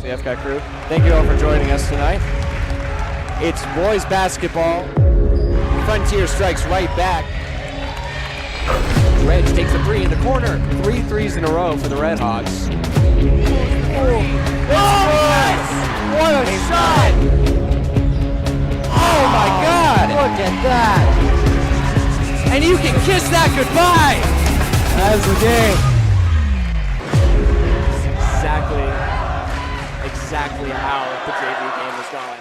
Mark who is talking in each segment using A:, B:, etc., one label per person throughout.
A: the FCAT crew. Thank you all for joining us tonight. It's boys basketball. Frontier strikes right back. Dredge takes a three in the corner. 3 threes in a row for the Red Hawks. Oh, nice! What a shot! Oh my God!
B: Look at that!
A: And you can kiss that goodbye!
B: That's the game.
A: Exactly how the JV game was going.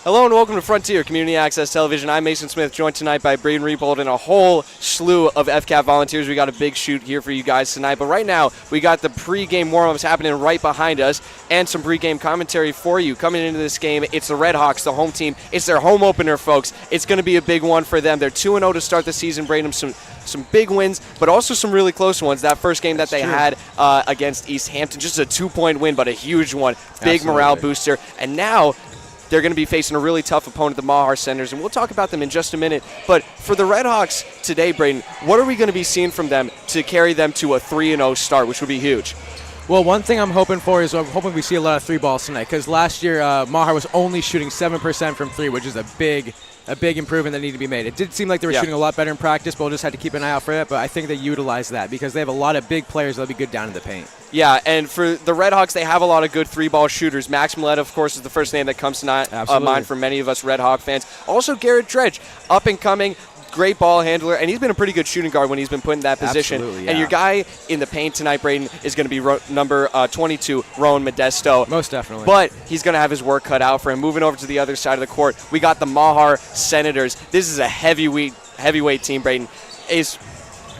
A: Hello and welcome to Frontier Community Access Television. I'm Mason Smith, joined tonight by Braden Reepold and a whole slew of FCAT volunteers. We got a big shoot here for you guys tonight, but right now we got the pregame warm-ups happening right behind us and some pregame commentary for you. Coming into this game, it's the Red Hawks, the home team. It's their home opener, folks. It's going to be a big one for them. They're 2-0 to start the season, Braden. Some big wins, but also some really close ones. That first game that they had against East Hampton, just a 2-point win, but a huge one. Big
C: Absolutely.
A: Morale booster. And now they're going to be facing a really tough opponent, the Mahar Senators, and we'll talk about them in just a minute. But for the Red Hawks today, Braden, what are we going to be seeing from them to carry them to a 3-0 start, which would be huge?
C: Well, one thing I'm hoping for is I'm hoping we see a lot of three balls tonight, because last year Mahar was only shooting 7% from three, which is a big improvement that needed to be made. It did seem like they were shooting a lot better in practice, but we'll just have to keep an eye out for that. But I think they utilize that because they have a lot of big players that'll be good down in the paint. Yeah,
A: and for the Red Hawks, they have a lot of good three-ball shooters. Max Milletta, of course, is the first name that comes to mind for many of us Red Hawk fans. Also, Garrett Dredge, up and coming, great ball handler, and he's been a pretty good shooting guard when he's been put in that position.
C: Absolutely, yeah.
A: And your guy in the paint tonight, Braden, is going to be number 22, Rowan Modesto.
C: Most definitely.
A: But he's going to have his work cut out for him. Moving over to the other side of the court, we got the Mahar Senators. This is a heavyweight team, Braden. Is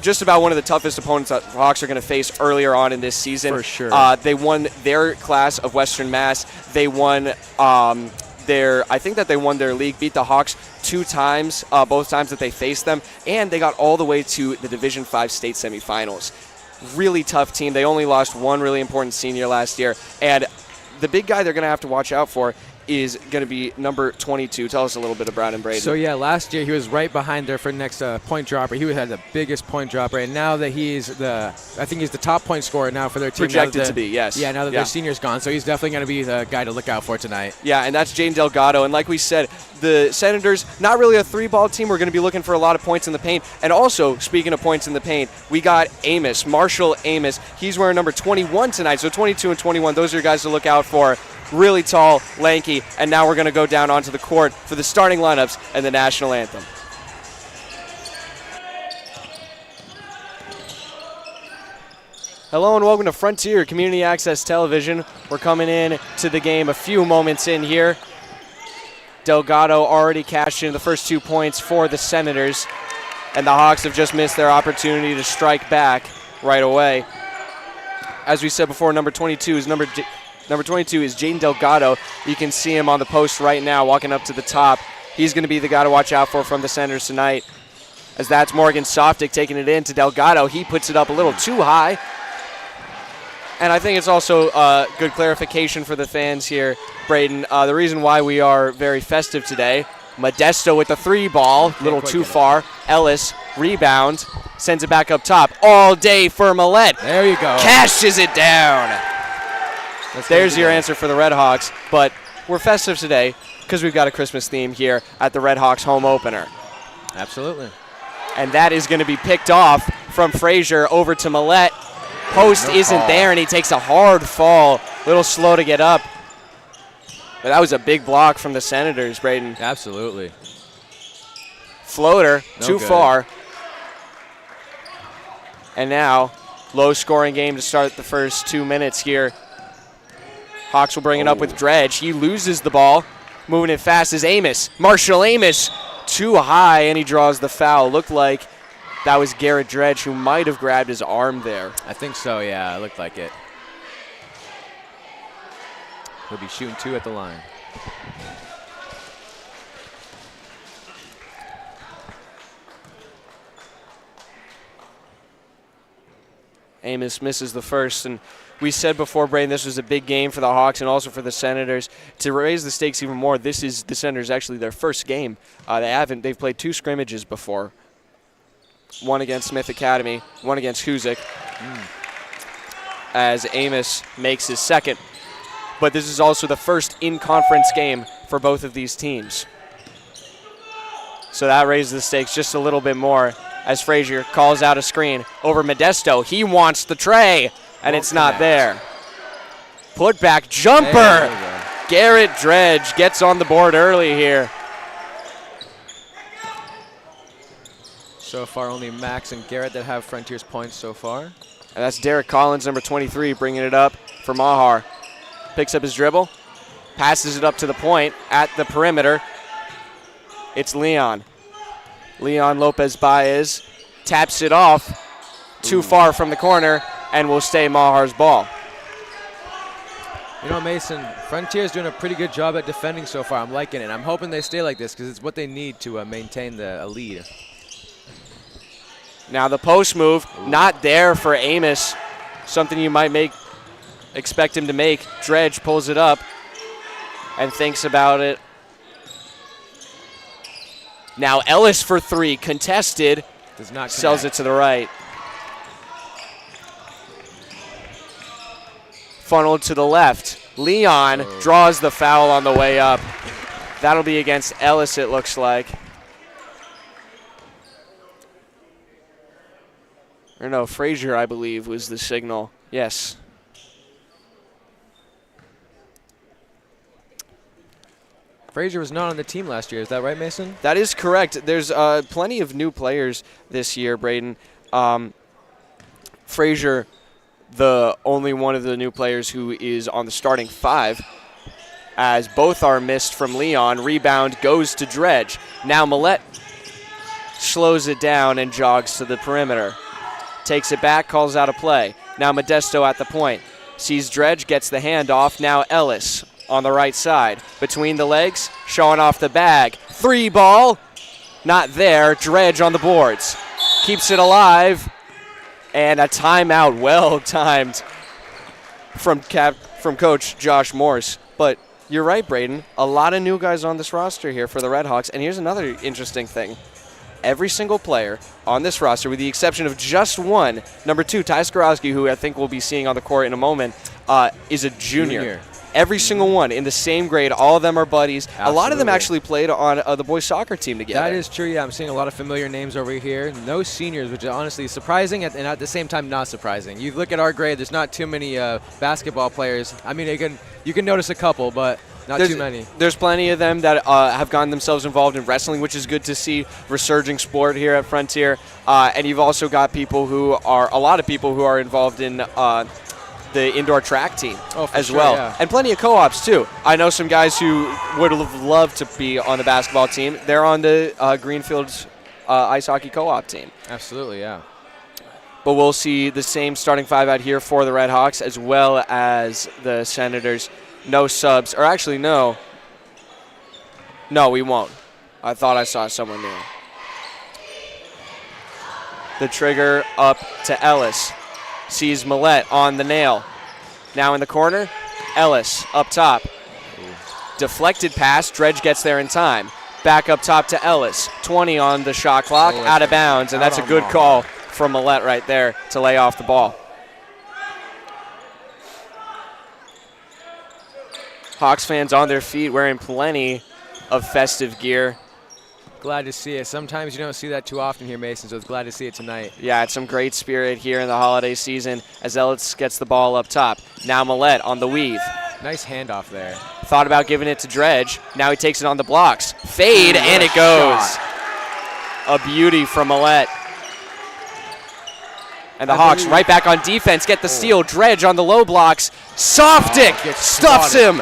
A: just about one of the toughest opponents that the Hawks are going to face earlier on in this season.
C: For sure.
A: They won their class of Western Mass. They won I think that they won their league, beat the Hawks 2 times, both times that they faced them, and they got all the way to the Division V state semifinals. Really tough team. They only lost one really important senior last year, and the big guy they're going to have to watch out for is going to be number 22. Tell us a little bit about him, Braden.
C: So, yeah, last year he was right behind there for the next point dropper. He had the biggest point dropper, and now that he's I think he's the top point scorer now for their team.
A: Projected to be, yes.
C: Yeah, now that their senior's gone, so he's definitely going to be the guy to look out for tonight.
A: Yeah, and that's Jane Delgado, and like we said, the Senators, not really a three-ball team. We're going to be looking for a lot of points in the paint. And also, speaking of points in the paint, we got Amos, Marshall Amos. He's wearing number 21 tonight, so 22 and 21, those are your guys to look out for. Really tall, lanky, and now we're going to go down onto the court for the starting lineups and the national anthem. Hello and welcome to Frontier Community Access Television. We're coming in to the game a few moments in here. Delgado already cashed in the first 2 points for the Senators, and the Hawks have just missed their opportunity to strike back right away. As we said before, number 22 is Jaden Delgado. You can see him on the post right now walking up to the top. He's going to be the guy to watch out for from the Senators tonight, as that's Morgan Softic taking it in to Delgado. He puts it up a little too high. And I think it's also good clarification for the fans here, Braden. The reason why we are very festive today, Modesto with the 3 ball, a little too far. Ellis, rebound, sends it back up top. All day for Millette.
C: There you go.
A: Cashes it down. There's your answer for the Red Hawks. But we're festive today because we've got a Christmas theme here at the Red Hawks home opener.
C: Absolutely.
A: And that is going to be picked off from Frazier over to Millette. Post isn't there, and he takes a hard fall. A little slow to get up. But that was a big block from the Senators, Braden.
C: Absolutely.
A: Floater, too
C: good.
A: far. And now, low-scoring game to start the first 2 minutes here. Hawks will bring it up with Dredge. He loses the ball. Moving it fast is Amos. Marshall Amos, too high, and he draws the foul. Looked like that was Garrett Dredge who might have grabbed his arm there.
C: I think so, yeah. It looked like it. He'll be shooting 2 at the line.
A: Amos misses the first, and we said before, Braden, this was a big game for the Hawks and also for the Senators. To raise the stakes even more, this is the Senators actually their first game. They've played 2 scrimmages before. One against Smith Academy, one against Huzik, as Amos makes his second. But this is also the first in-conference game for both of these teams. So that raises the stakes just a little bit more as Frazier calls out a screen over Modesto. He wants the tray, and it's not there. Putback jumper. Garrett Dredge gets on the board early here.
C: So far, only Max and Garrett that have Frontiers points so far.
A: And that's Derek Collins, number 23, bringing it up for Mahar. Picks up his dribble, passes it up to the point at the perimeter. It's Leon. Leon Lopez Baez taps it off too far from the corner and will stay Mahar's ball.
C: You know, Mason, Frontier's doing a pretty good job at defending so far. I'm liking it. I'm hoping they stay like this because it's what they need to maintain a lead.
A: Now the post move, not there for Amos. Something you might expect him to make. Dredge pulls it up and thinks about it. Now Ellis for 3, contested.
C: Does not connect.
A: Sells it to the right. Funneled to the left. Leon draws the foul on the way up. That'll be against Ellis, it looks like. Or no, Frazier, I believe, was the signal. Yes.
C: Frazier was not on the team last year. Is that right, Mason?
A: That is correct. There's plenty of new players this year, Braden. Frazier, the only one of the new players who is on the starting 5, as both are missed from Leon. Rebound goes to Dredge. Now Millette slows it down and jogs to the perimeter. Takes it back, calls out a play. Now Modesto at the point. Sees Dredge, gets the handoff. Now Ellis on the right side. Between the legs, showing off the bag. 3 ball, not there. Dredge on the boards. Keeps it alive. And a timeout, well timed from Coach Josh Morse. But you're right, Braden. A lot of new guys on this roster here for the Red Hawks. And here's another interesting thing. Every single player on this roster, with the exception of just one, number 2, Ty Skorowski, who I think we'll be seeing on the court in a moment, is a junior. Every single one in the same grade. All of them are buddies.
C: Absolutely.
A: A lot of them actually played on the boys soccer team together.
C: That is true, yeah. I'm seeing a lot of familiar names over here. No seniors, which is honestly surprising and at the same time not surprising. You look at our grade, there's not too many basketball players. I mean, you can notice a couple, but not too many.
A: There's plenty of them that have gotten themselves involved in wrestling, which is good to see. Resurging sport here at Frontier. And you've also got a lot of people who are involved in the indoor track team as well. Yeah. And plenty of co-ops too. I know some guys who would have loved to be on the basketball team. They're on the Greenfields ice hockey co-op team.
C: Absolutely, yeah.
A: But we'll see the same starting 5 out here for the Red Hawks as well as the Senators. No subs, or actually no, we won't. I thought I saw someone new. The trigger up to Ellis. Sees Millette on the nail. Now in the corner, Ellis up top. Deflected pass, Dredge gets there in time. Back up top to Ellis. 20 on the shot clock, out of bounds, and that's a good call from Millette right there to lay off the ball. Hawks fans on their feet wearing plenty of festive gear.
C: Glad to see it. Sometimes you don't see that too often here, Mason, so it's glad to see it tonight.
A: Yeah, it's some great spirit here in the holiday season as Ellis gets the ball up top. Now Millette on the weave.
C: Nice handoff there.
A: Thought about giving it to Dredge. Now he takes it on the blocks. Fade, and it goes. A beauty from Millette. And the Hawks right back on defense. Get the steal. Dredge on the low blocks. Softic stuffs him.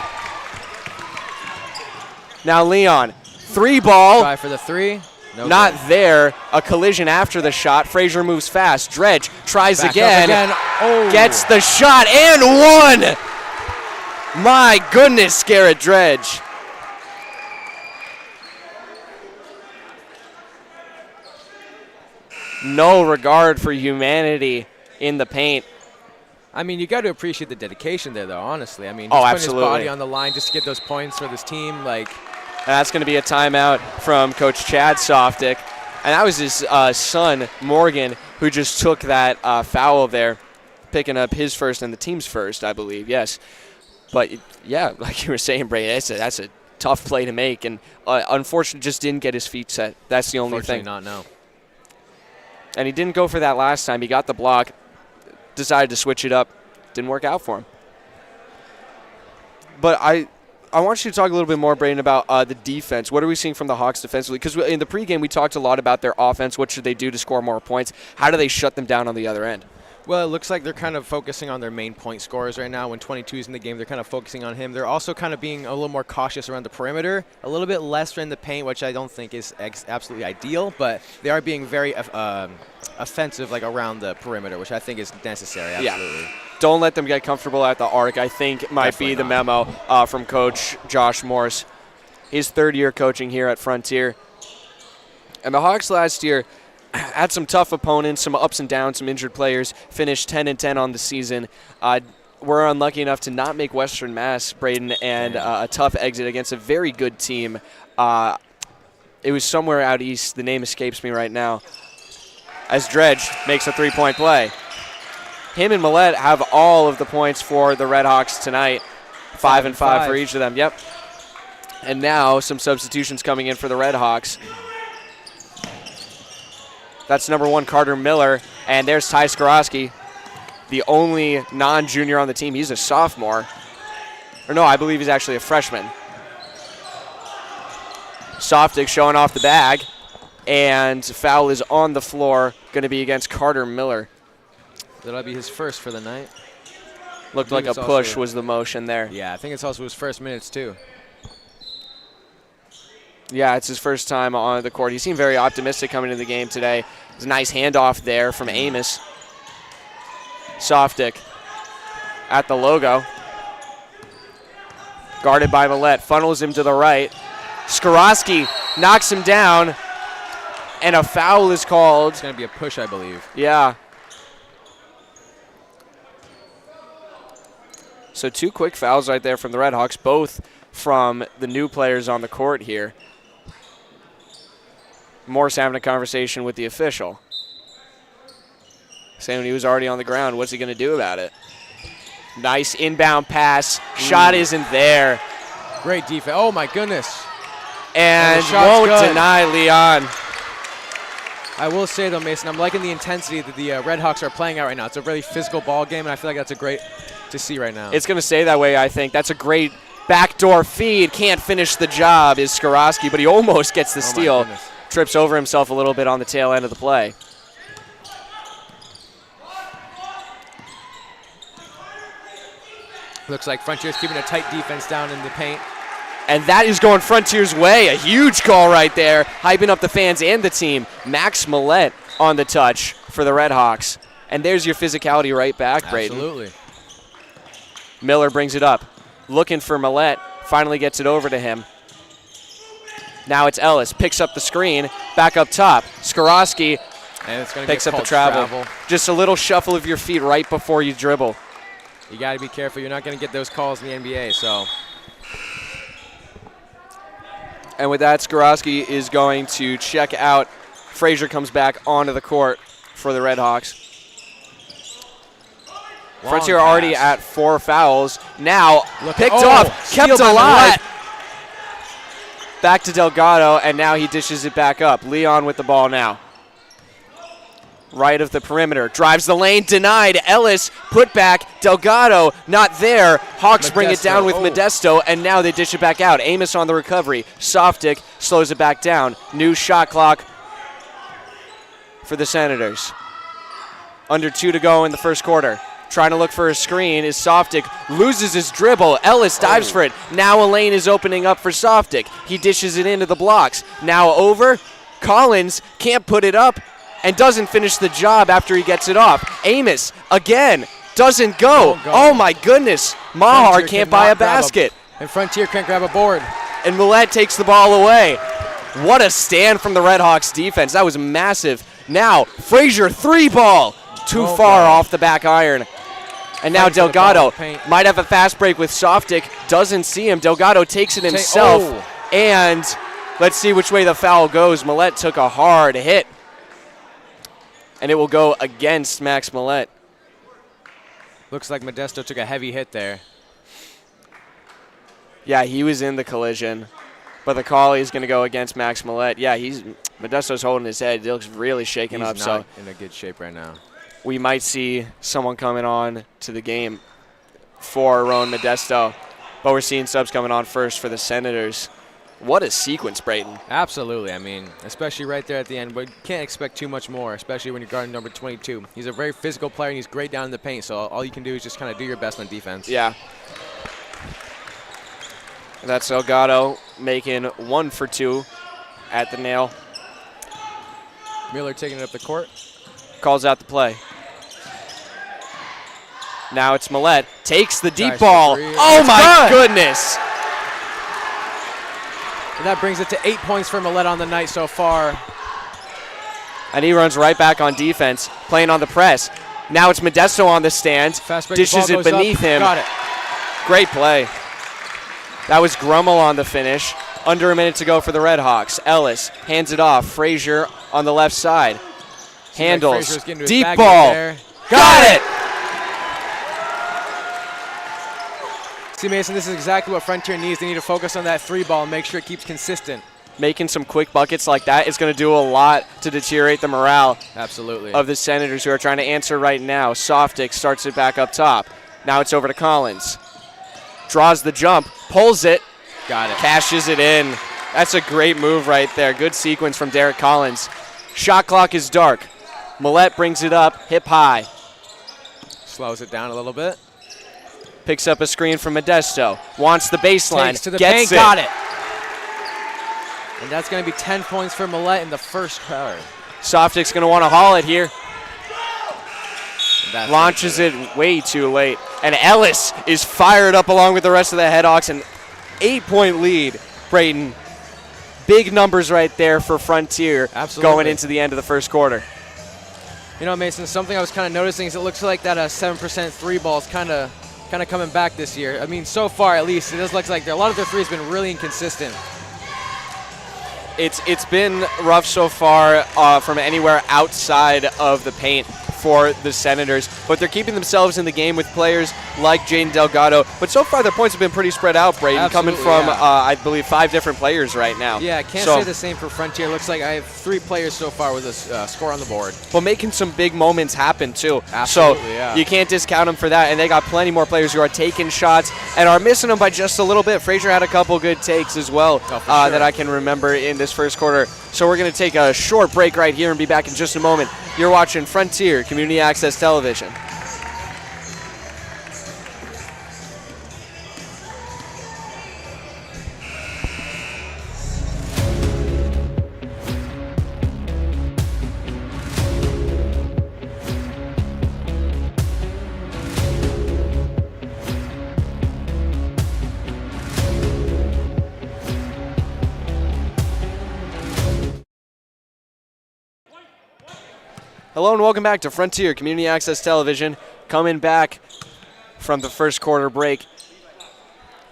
A: Now Leon. 3-ball.
C: Try for the 3. No
A: Not
C: good.
A: there. A collision after the shot. Frazier moves fast. Dredge tries again. Gets the shot and one. My goodness, Garrett Dredge. No regard for humanity in the paint.
C: I mean, you got to appreciate the dedication there, though, honestly. I mean,
A: Oh,
C: putting
A: absolutely.
C: his body on the line just to get those points for this team, like.
A: And that's going to be a timeout from Coach Chad Softic. And that was his son, Morgan, who just took that foul there, picking up his first and the team's first, I believe, yes. But, yeah, like you were saying, Brady, that's a tough play to make. And unfortunately, just didn't get his feet set. That's the only thing.
C: Not, no.
A: And he didn't go for that last time. He got the block, decided to switch it up. Didn't work out for him. But I want you to talk a little bit more, Braden, about the defense. What are we seeing from the Hawks defensively? Because in the pregame, we talked a lot about their offense. What should they do to score more points? How do they shut them down on the other end?
C: Well, it looks like they're kind of focusing on their main point scorers right now. When 22 is in the game, they're kind of focusing on him. They're also kind of being a little more cautious around the perimeter, a little bit less in the paint, which I don't think is absolutely ideal, but they are being very offensive like around the perimeter, which I think is necessary, absolutely.
A: Yeah. Don't let them get comfortable at the arc, I think might
C: Definitely
A: be the
C: not.
A: memo from Coach Josh Morse. His third year coaching here at Frontier. And the Hawks last year had some tough opponents, some ups and downs, some injured players, finished 10-10 on the season. We're unlucky enough to not make Western Mass, Braden, and a tough exit against a very good team. It was somewhere out east. The name escapes me right now. As Dredge makes a three-point play. Him and Millette have all of the points for the Red Hawks tonight. 5 and 5 for each of them. Yep. And now some substitutions coming in for the Red Hawks. That's number 1, Carter Miller. And there's Ty Skorowski, the only non-junior on the team. He's a sophomore. Or no, I believe he's actually a freshman. Softic showing off the bag. And foul is on the floor, going to be against Carter Miller.
C: That'll be his first for the night.
A: Looked like a push was the motion there.
C: Yeah, I think it's also his first minutes, too.
A: Yeah, it's his first time on the court. He seemed very optimistic coming into the game today. There's a nice handoff there from Amos. Softic at the logo. Guarded by Millette. Funnels him to the right. Skorowski knocks him down. And a foul is called.
C: It's going to be a push, I believe.
A: Yeah. So 2 quick fouls right there from the Red Hawks, both from the new players on the court here. Morse having a conversation with the official. Saying he was already on the ground, what's he going to do about it? Nice inbound pass. Shot isn't there.
C: Great defense. Oh, my goodness.
A: And
C: shot's
A: won't
C: good.
A: deny Leon.
C: I will say, though, Mason, I'm liking the intensity that the Red Hawks are playing out right now. It's a really physical ball game, and I feel like that's a great to see right now.
A: It's going to stay that way, I think. That's a great backdoor feed. Can't finish the job is Skorowski, but he almost gets the steal. Trips over himself a little bit on the tail end of the play.
C: Looks like Frontier's keeping a tight defense down in the paint.
A: And that is going Frontier's way. A huge call right there, hyping up the fans and the team. Max Millette on the touch for the Red Hawks. And there's your physicality right back, Braden.
C: Absolutely.
A: Miller brings it up. Looking for Millette. Finally gets it over to him. Now it's Ellis. Picks up the screen. Back up top. Skorowski
C: And it's going to
A: picks up the travel. Just a little shuffle of your feet right before you dribble.
C: You got to be careful. You're not going to get those calls in the NBA. So.
A: And with that, Skorowski is going to check out. Frazier comes back onto the court for the Red Hawks. Frontier already at 4 fouls. Now picked off, kept alive. Back to Delgado, and now he dishes it back up. Leon with the ball now. Right of the perimeter. Drives the lane, denied. Ellis, put back. Delgado, not there. Hawks bring it down with Modesto, and now they dish it back out. Amos on the recovery. Softic slows it back down. New shot clock for the Senators. Under 2 to go in the first quarter. Trying to look for a screen is Softic. Loses his dribble. Ellis dives for it. Now a lane is opening up for Softic. He dishes it into the blocks. Now over. Collins can't put it up and doesn't finish the job after he gets it off. Amos, again, doesn't go. Oh, my goodness. Mahar can't buy a basket.
C: And Frontier can't grab a board.
A: And Millette takes the ball away. What a stand from the Red Hawks defense. That was massive. Now, Frazier, 3-ball. Too far off the back iron. And now Delgado might have a fast break with Softic. Doesn't see him. Delgado takes it himself. And let's see which way the foul goes. Millette took a hard hit. And it will go against Max Millette.
C: Looks like Modesto took a heavy hit there.
A: Yeah, he was in the collision. But the call is going to go against Max Millette. Yeah, Modesto's holding his head. He looks really shaken up.
C: He's not in a good shape right now.
A: We might see someone coming on to the game for Rowan Modesto. But we're seeing subs coming on first for the Senators. What a sequence, Brayton.
C: Absolutely. I mean, especially right there at the end. But you can't expect too much more, especially when you're guarding number 22. He's a very physical player, and he's great down in the paint. So all you can do is just kind of do your best on defense.
A: Yeah. That's Delgado making 1 for 2 at the nail.
C: Miller taking it up the court.
A: Calls out the play. Now it's Millette. Takes the deep ball. Oh, my goodness.
C: And that brings it to 8 points for Millette on the night so far.
A: And he runs right back on defense, playing on the press. Now it's Modesto on the stand. Dishes it beneath him.
C: Got it.
A: Great play. That was Grummel on the finish. Under a minute to go for the Red Hawks. Ellis hands it off. Frazier on the left side. Handles. Deep ball. Got it!
C: See, Mason, this is exactly what Frontier needs. They need to focus on that 3-ball and make sure it keeps consistent.
A: Making some quick buckets like that is going to do a lot to deteriorate the morale
C: of
A: the Senators, who are trying to answer right now. Softic starts it back up top. Now it's over to Collins. Draws the jump, pulls it.
C: Got it.
A: Cashes it in. That's a great move right there. Good sequence from Derek Collins. Shot clock is dark. Millette brings it up, hip high.
C: Slows it down a little bit.
A: Picks up a screen from Modesto. Wants the baseline.
C: Takes to the
A: gets
C: paint,
A: it.
C: got it. And that's going to be 10 points for Millette in the first quarter.
A: Softic's going to want to haul it here. Launches it way too late. And Ellis is fired up along with the rest of the Headhawks. An 8-point lead. Brayton, big numbers right there for Frontier.
C: Absolutely.
A: Going into the end of the first quarter.
C: You know, Mason, something I was kind of noticing is it looks like that 7% 3-ball is kind of coming back this year. I mean, so far at least, it does look like a lot of their threes been really inconsistent.
A: It's been rough so far from anywhere outside of the paint for the Senators, but they're keeping themselves in the game with players like Jaden Delgado. But so far, their points have been pretty spread out, Braden, coming from, I believe, 5 different players right now.
C: Yeah, I can't say the same for Frontier. Looks like I have 3 players so far with a score on the board.
A: But making some big moments happen, too.
C: Absolutely,
A: so you can't discount them for that. And they got plenty more players who are taking shots and are missing them by just a little bit. Frazier had a couple good takes as well that I can remember in this first quarter. So we're going to take a short break right here and be back in just a moment. You're watching Frontier Community Access Television. Hello and welcome back to Frontier Community Access Television. Coming back from the first quarter break.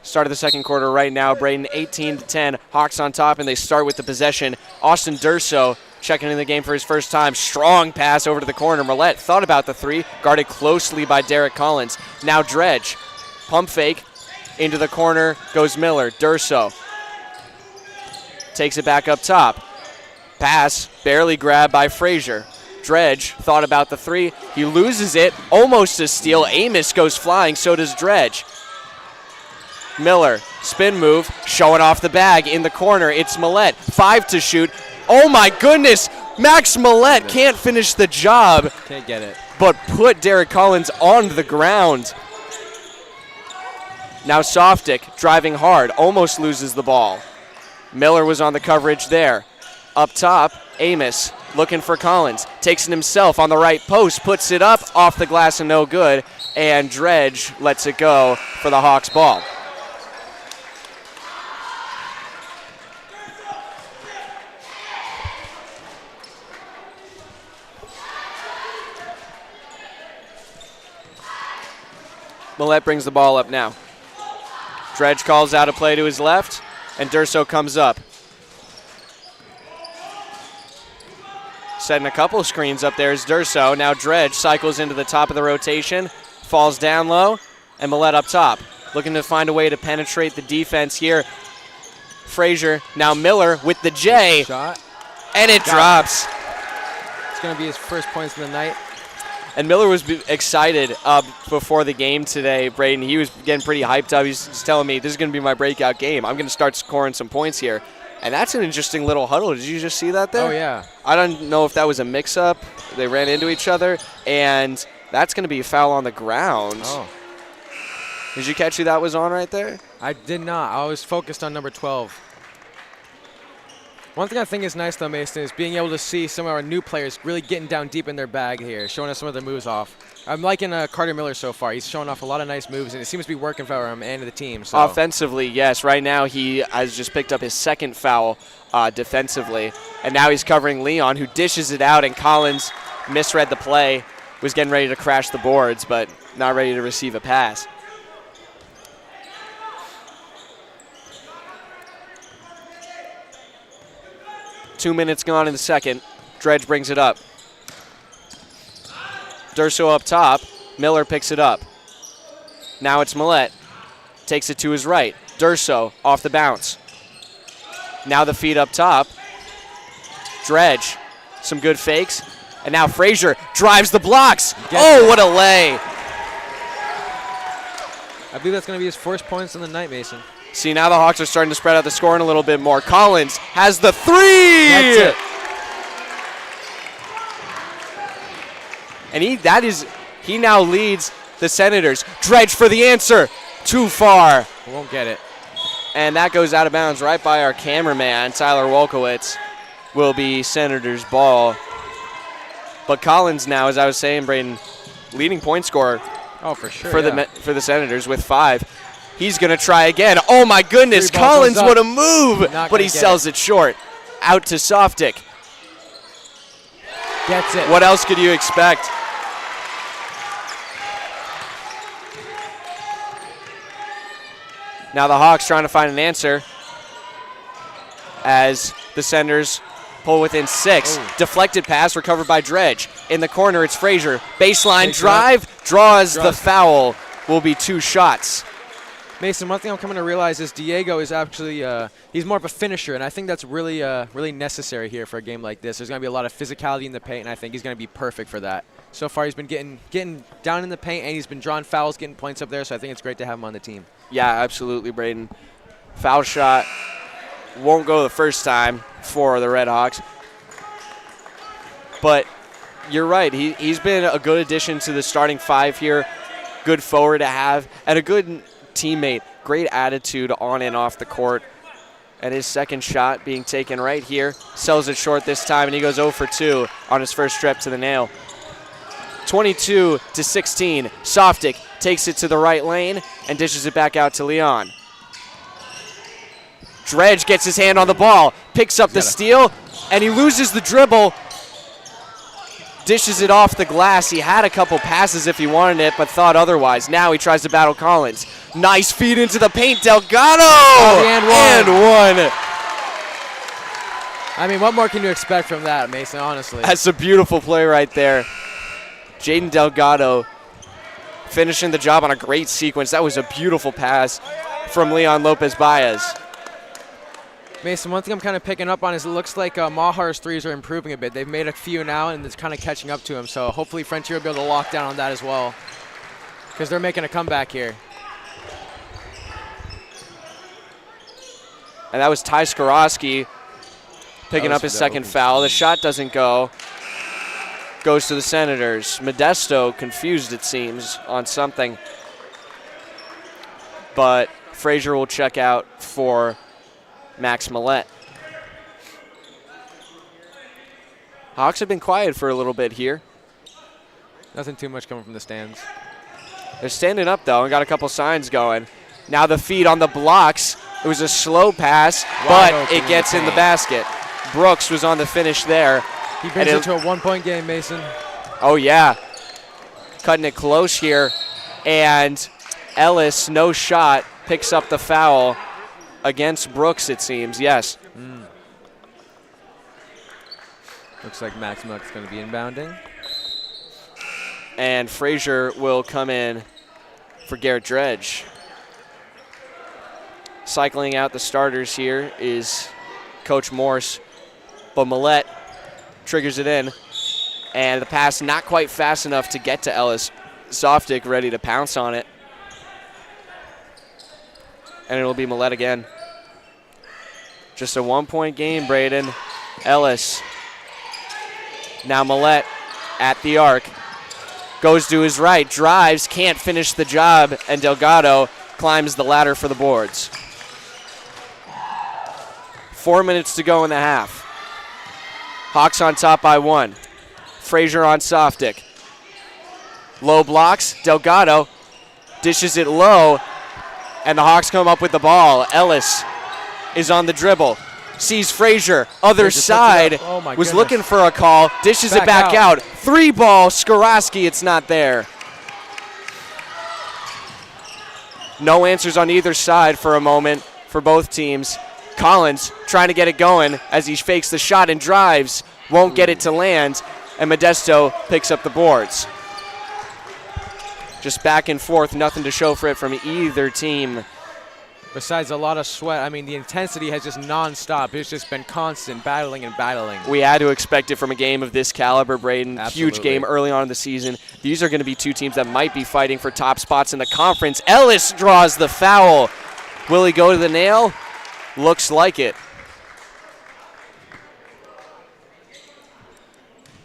A: Start of the second quarter right now. Braden 18-10. Hawks on top, and they start with the possession. Austin Durso checking in the game for his first time. Strong pass over to the corner. Millette thought about the three, guarded closely by Derek Collins. Now Dredge. Pump fake. Into the corner goes Miller. Durso takes it back up top. Pass barely grabbed by Frazier. Dredge thought about the three. He loses it. Almost a steal. Amos goes flying. So does Dredge. Miller, spin move, showing off the bag in the corner. It's Millette. 5 to shoot. Oh my goodness. Max Millette can't finish the job.
C: Can't get it.
A: But put Derek Collins on the ground. Now Softic driving hard. Almost loses the ball. Miller was on the coverage there. Up top, Amos looking for Collins. Takes it himself on the right post. Puts it up off the glass and no good. And Dredge lets it go for the Hawks ball. Millette brings the ball up now. Dredge calls out a play to his left, and Durso comes up. Setting a couple screens up there is Durso. Now Dredge cycles into the top of the rotation, falls down low, and Millette up top. Looking to find a way to penetrate the defense here. Frazier, now Miller with the J.
C: Shot.
A: And it drops.
C: It's going to be his first points of the night.
A: And Miller was excited before the game today, Braden. He was getting pretty hyped up. He's telling me, this is going to be my breakout game. I'm going to start scoring some points here. And that's an interesting little huddle. Did you just see that there?
C: Oh, yeah.
A: I don't know if that was a mix-up. They ran into each other. And that's going to be a foul on the ground.
C: Oh.
A: Did you catch who that was on right there?
C: I did not. I was focused on number 12. One thing I think is nice, though, Mason, is being able to see some of our new players really getting down deep in their bag here, showing us some of their moves off. I'm liking Carter Miller so far. He's showing off a lot of nice moves, and it seems to be working for him and the team. So.
A: Offensively, yes. Right now he has just picked up his second foul defensively, and now he's covering Leon, who dishes it out, and Collins misread the play, was getting ready to crash the boards, but not ready to receive a pass. Two minutes gone in the second. Dredge brings it up. Durso up top. Miller picks it up. Now it's Millette. Takes it to his right. Durso off the bounce. Now the feed up top. Dredge. Some good fakes. And now Frazier drives the blocks. What a lay.
C: I believe that's going to be his first points in the night, Mason.
A: See, now the Hawks are starting to spread out the scoring a little bit more. Collins has the three!
C: That's it.
A: And he now leads the Senators. Dredge for the answer. Too far.
C: Won't get it.
A: And that goes out of bounds right by our cameraman, Tyler Wolkowitz. Will be Senators' ball. But Collins now, as I was saying, Braden, leading point scorer.
C: Oh, for sure.
A: For the Senators with 5. He's going to try again. Oh, my goodness.
C: Three ball
A: Collins,
C: goes up.
A: what a move. But he sells it short. Out to Softic.
C: Gets it.
A: What else could you expect? Now the Hawks trying to find an answer as the Senators pull within 6.
C: Oh.
A: Deflected pass recovered by Dredge. In the corner, it's Frazier. Baseline drive, draws the foul. Will be 2 shots.
C: Mason, one thing I'm coming to realize is Diego is actually he's more of a finisher, and I think that's really really necessary here for a game like this. There's going to be a lot of physicality in the paint, and I think he's going to be perfect for that. So far, he's been getting down in the paint, and he's been drawing fouls, getting points up there, so I think it's great to have him on the team.
A: Yeah, absolutely, Braden. Foul shot won't go the first time for the Red Hawks. But you're right. He's been a good addition to the starting 5 here. Good forward to have, and a good teammate. Great attitude on and off the court. And his second shot being taken right here. Sells it short this time, and he goes 0 for 2 on his first trip to the nail. 22-16. Softic takes it to the right lane and dishes it back out to Leon. Dredge gets his hand on the ball, picks up the steal, and he loses the dribble. dishes it off the glass. He had a couple passes if he wanted it, but thought otherwise. Now he tries to battle Collins. Nice feed into the paint. Delgado!
C: And
A: one.
C: I mean, what more can you expect from that, Mason, honestly?
A: That's a beautiful play right there. Jaden Delgado finishing the job on a great sequence. That was a beautiful pass from Leon Lopez-Baez.
C: Mason, one thing I'm kind of picking up on is it looks like Mahar's threes are improving a bit. They've made a few now, and it's kind of catching up to him. So hopefully Frontier will be able to lock down on that as well, because they're making a comeback here.
A: And that was Ty Skorowski picking up his second foul. The shot doesn't go. Goes to the Senators. Modesto confused, it seems, on something. But Frazier will check out for Max Millett. Hawks have been quiet for a little bit here.
C: Nothing too much coming from the stands.
A: They're standing up, though, and got a couple signs going. Now the feed on the blocks. It was a slow pass, but it gets in the basket. Brooks was on the finish there.
C: He brings it to a one-point game, Mason.
A: Oh, yeah. Cutting it close here. And Ellis, no shot, picks up the foul against Brooks, it seems. Yes.
C: Looks like Max Millett's going to be inbounding.
A: And Frazier will come in for Garrett Dredge. Cycling out the starters here is Coach Morse. But Millett triggers it in. And the pass not quite fast enough to get to Ellis. Softic ready to pounce on it. And it'll be Millett again. Just a one-point game, Braden. Ellis. Now Millett at the arc. Goes to his right, drives, can't finish the job, and Delgado climbs the ladder for the boards. 4 minutes to go in the half. Hawks on top by one. Frazier on Softic. Low blocks, Delgado dishes it low, and the Hawks come up with the ball. Ellis is on the dribble. Sees Frazier, other side, was looking for a call, dishes it back out. 3-ball, Skorowski, it's not there. No answers on either side for a moment for both teams. Collins trying to get it going as he fakes the shot and drives, won't get it to land, and Modesto picks up the boards. Just back and forth, nothing to show for it from either team.
C: Besides a lot of sweat, I mean, the intensity has just nonstop. It's just been constant battling and battling.
A: We had to expect it from a game of this caliber, Braden.
C: Absolutely.
A: Huge game early on in the season. These are going to be two teams that might be fighting for top spots in the conference. Ellis draws the foul. Will he go to the nail? Looks like it.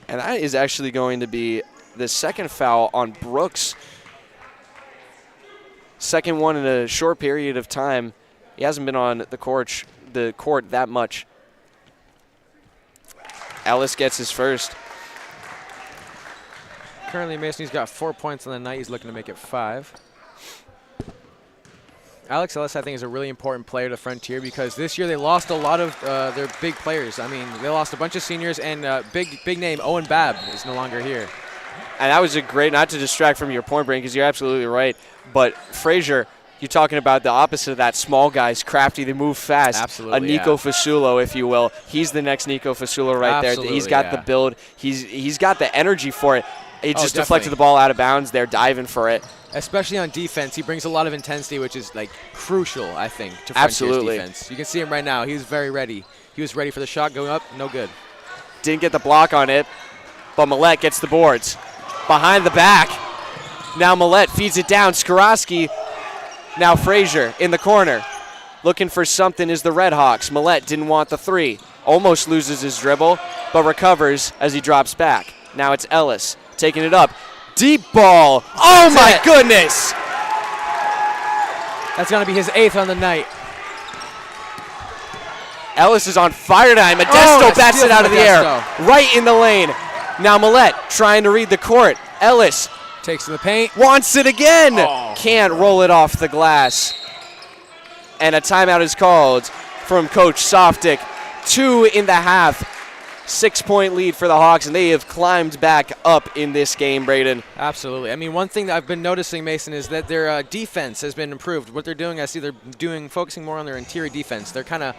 A: And that is actually going to be the second foul on Brooks. Second one in a short period of time. He hasn't been on the court that much. Ellis gets his first.
C: Currently, Mason, he's got 4 points on the night. He's looking to make it 5. Alex Ellis, I think, is a really important player to Frontier because this year they lost a lot of their big players. I mean, they lost a bunch of seniors, and big name Owen Babb is no longer here.
A: And that was a great, not to distract from your point, Brain, because you're absolutely right. But Frazier, you're talking about the opposite of that. Small guys, crafty, they move fast.
C: Absolutely,
A: a Nico Fasulo, if you will. He's the next Nico Fasulo right there. He's got the build. He's got the energy for it. It just deflected the ball out of bounds there, diving for it.
C: Especially on defense, he brings a lot of intensity, which is like crucial, I think, to Frontier's defense. You can see him right now. He's very ready. He was ready for the shot going up. No good.
A: Didn't get the block on it, but Millett gets the boards. Behind the back. Now Millett feeds it down. Skorowski. Now Frazier in the corner. Looking for something is the Red Hawks. Millett didn't want the three. Almost loses his dribble, but recovers as he drops back. Now it's Ellis taking it up. Deep ball. Oh, my goodness.
C: That's going to be his 8th on the night.
A: Ellis is on fire tonight. Modesto bats it out of the air. Right in the lane. Now Millett trying to read the court. Ellis
C: takes to the paint.
A: Wants it again. Can't roll it off the glass. And a timeout is called from Coach Softic. 2 in the half. 6-point lead for the Hawks, and they have climbed back up in this game, Braden.
C: Absolutely. I mean, one thing that I've been noticing, Mason, is that their defense has been improved. What they're doing, I see they're focusing more on their interior defense. They're kind of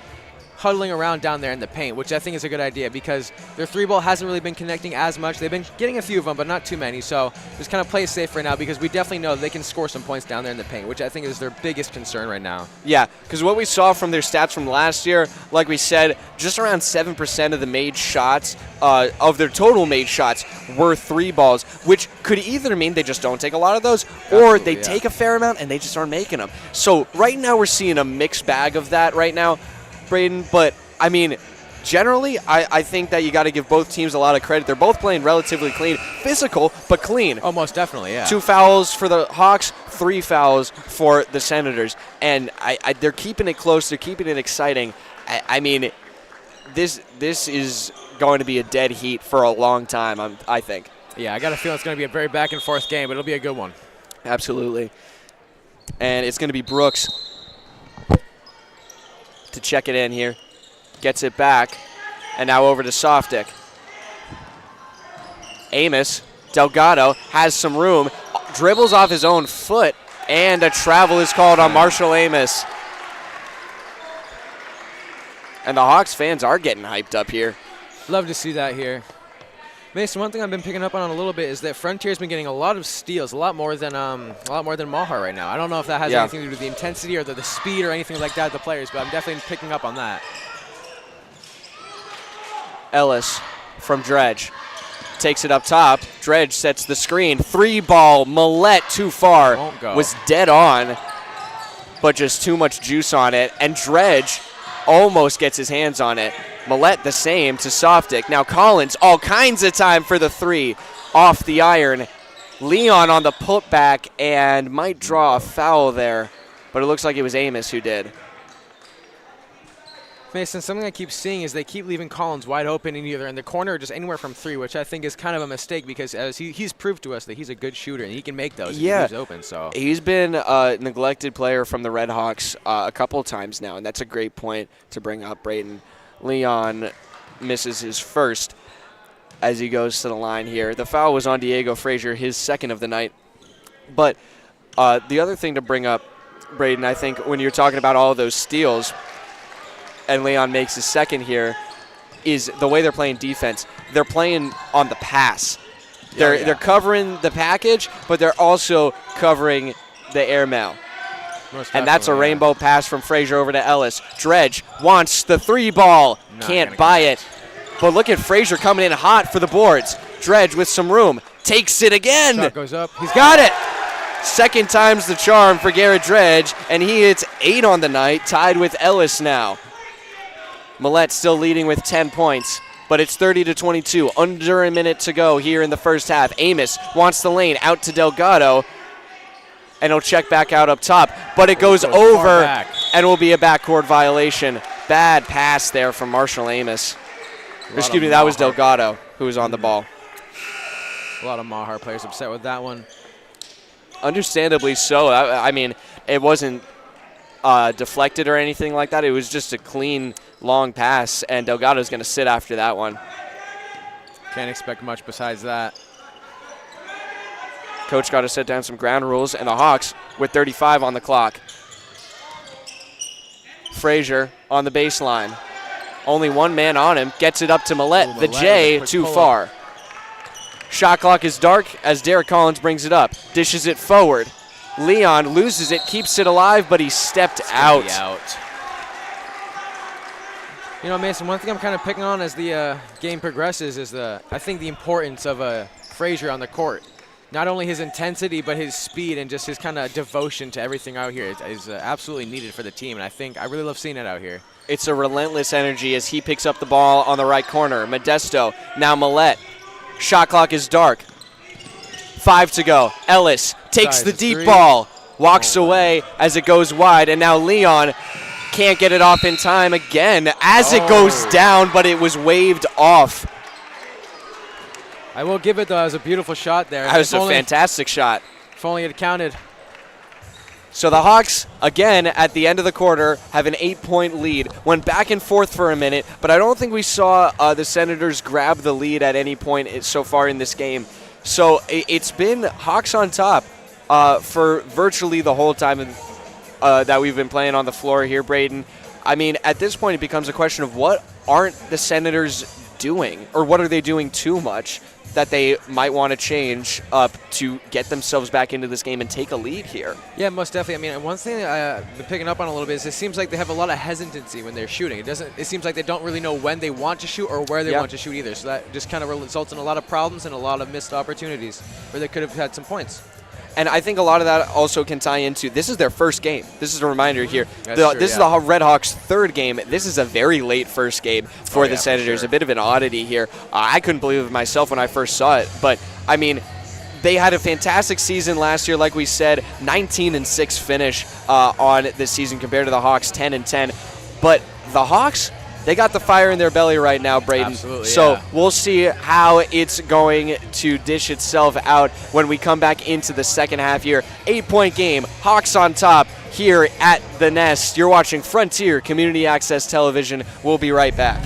C: huddling around down there in the paint, which I think is a good idea because their three ball hasn't really been connecting as much. They've been getting a few of them, but not too many. So just kind of play it safe right now because we definitely know they can score some points down there in the paint, which I think is their biggest concern right now.
A: Yeah, because what we saw from their stats from last year, like we said, just around 7% of the made shots, of their total made shots, were three balls, which could either mean they just don't take a lot of those, or they take a fair amount and they just aren't making them. So right now we're seeing a mixed bag of that right now, Braden, but I mean, generally, I think that you got to give both teams a lot of credit. They're both playing relatively clean, physical, but clean.
C: Oh, most definitely, yeah. 2
A: fouls for the Hawks, 3 fouls for the Senators, and they're keeping it close. They're keeping it exciting. I mean, this is going to be a dead heat for a long time, I think.
C: Yeah, I got a feeling it's going to be a very back-and-forth game, but it'll be a good one.
A: Absolutely. And it's going to be Brooks to check it in here. Gets it back, and now over to Softic. Amos, Delgado has some room, dribbles off his own foot, and a travel is called on Marshall Amos. And the Hawks fans are getting hyped up here.
C: Love to see that here. Mason, one thing I've been picking up on a little bit is that Frontier's been getting a lot of steals, a lot more than Mahar right now. I don't know if that has anything to do with the intensity or the speed or anything like that of the players, but I'm definitely picking up on that.
A: Ellis from Dredge takes it up top. Dredge sets the screen. 3-ball, Millette too far.
C: Won't go.
A: Was dead on, but just too much juice on it. And Dredge almost gets his hands on it. Millette the same to Softic. Now Collins, all kinds of time for the 3 off the iron. Leon on the putback and might draw a foul there, but it looks like it was Amos who did.
C: Mason, something I keep seeing is they keep leaving Collins wide open in either in the corner or just anywhere from 3, which I think is kind of a mistake because as he's proved to us that he's a good shooter and he can make those if he leaves open. So
A: he's been a neglected player from the Red Hawks a couple of times now, and that's a great point to bring up, Braden. Leon misses his first as he goes to the line here. The foul was on Diego Frazier, his second of the night. But the other thing to bring up, Braden, I think when you're talking about all of those steals, and Leon makes his second here, is the way they're playing defense. They're playing on the pass. They're covering the package, but they're also covering the airmail. And that's a rainbow pass from Frazier over to Ellis. Dredge wants the 3-ball. Can't buy it. But look at Frazier coming in hot for the boards. Dredge with some room. Takes it again.
C: Shot goes up. He's got it.
A: Second time's the charm for Garrett Dredge, and he hits 8 on the night, tied with Ellis now. Millette still leading with 10 points, but it's 30-22. Under a minute to go here in the first half. Amos wants the lane out to Delgado, and he'll check back out up top. But it goes over and will be a backcourt violation. Bad pass there from Marshall Amos. Excuse me, that was Delgado who was on the ball.
C: A lot of Mahar players upset with that one.
A: Understandably so. I mean, it wasn't deflected or anything like that. It was just a clean, long pass, and Delgado's going to sit after that one.
C: Can't expect much besides that.
A: Coach got to set down some ground rules, and the Hawks with 35 on the clock. Frazier on the baseline. Only one man on him. Gets it up to Millette. The J too far. Shot clock is dark as Derek Collins brings it up. Dishes it forward. Leon loses it, keeps it alive, but he stepped out.
C: You know, Mason, one thing I'm kind of picking on as the game progresses is I think the importance of Frazier on the court. Not only his intensity, but his speed and just his kind of devotion to everything out here is absolutely needed for the team, and I really love seeing it out here.
A: It's a relentless energy as he picks up the ball on the right corner. Modesto, now Millette. Shot clock is dark. 5 to go. Ellis takes the deep ball, walks away as it goes wide, and now Leon can't get it off in time again as it goes down, but it was waved off.
C: I will give it, though. It was a beautiful shot there.
A: That was a fantastic shot.
C: If only it counted.
A: So the Hawks, again, at the end of the quarter, have an 8-point lead. Went back and forth for a minute, but I don't think we saw the Senators grab the lead at any point so far in this game. So it's been Hawks on top for virtually the whole time that we've been playing on the floor here, Braden. I mean, at this point, it becomes a question of what aren't the Senators doing, or what are they doing too much that they might want to change up to get themselves back into this game and take a lead here.
C: Yeah, most definitely. I mean, one thing I've been picking up on a little bit is it seems like they have a lot of hesitancy when they're shooting. It seems like they don't really know when they want to shoot or where they want to shoot either. So that just kind of results in a lot of problems and a lot of missed opportunities where they could have had some points.
A: And I think a lot of that also can tie into this is their first game. This is a reminder here. This is the Red Hawks' third game. This is a very late first game for the Senators. A bit of an oddity here. I couldn't believe it myself when I first saw it. But, I mean, they had a fantastic season last year, like we said, 19-6 finish on this season compared to the Hawks' 10-10. But the Hawks, they got the fire in their belly right now, Braden.
C: Absolutely,
A: so we'll see how it's going to dish itself out when we come back into the second half here. 8-point game, Hawks on top here at the Nest. You're watching Frontier Community Access Television. We'll be right back.